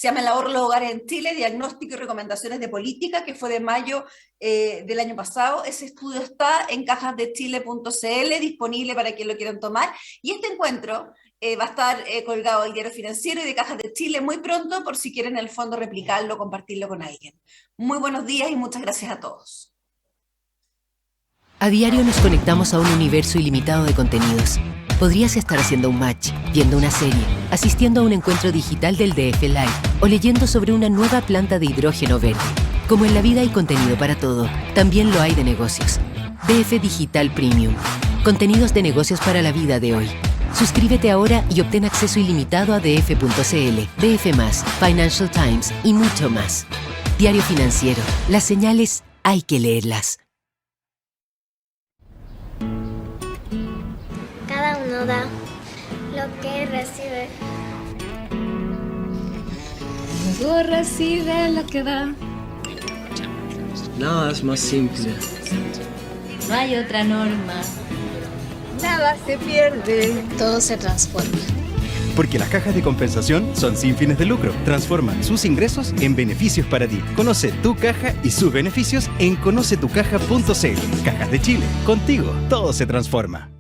llama El ahorro de los hogares en Chile, diagnóstico y recomendaciones de política, que fue de mayo del año pasado. Ese estudio está en cajasdechile.cl, disponible para quien lo quieran tomar, y este encuentro va a estar colgado del Diario Financiero y de Cajas de Chile muy pronto, por si quieren en el fondo replicarlo, compartirlo con alguien. Muy buenos días y muchas gracias a todos. A diario nos conectamos a un universo ilimitado de contenidos. Podrías estar haciendo un match, viendo una serie, asistiendo a un encuentro digital del DF Live o leyendo sobre una nueva planta de hidrógeno verde. Como en la vida hay contenido para todo, también lo hay de negocios. DF Digital Premium. Contenidos de negocios para la vida de hoy. Suscríbete ahora y obtén acceso ilimitado a df.cl, DF+, Financial Times y mucho más. Diario Financiero. Las señales hay que leerlas. Cada uno da lo que recibe. Luego recibe lo que da. Nada es más simple. No hay otra norma. Nada se pierde. Todo se transforma. Porque las cajas de compensación son sin fines de lucro. Transforman sus ingresos en beneficios para ti. Conoce tu caja y sus beneficios en conocetucaja.cl. Cajas de Chile. Contigo, todo se transforma.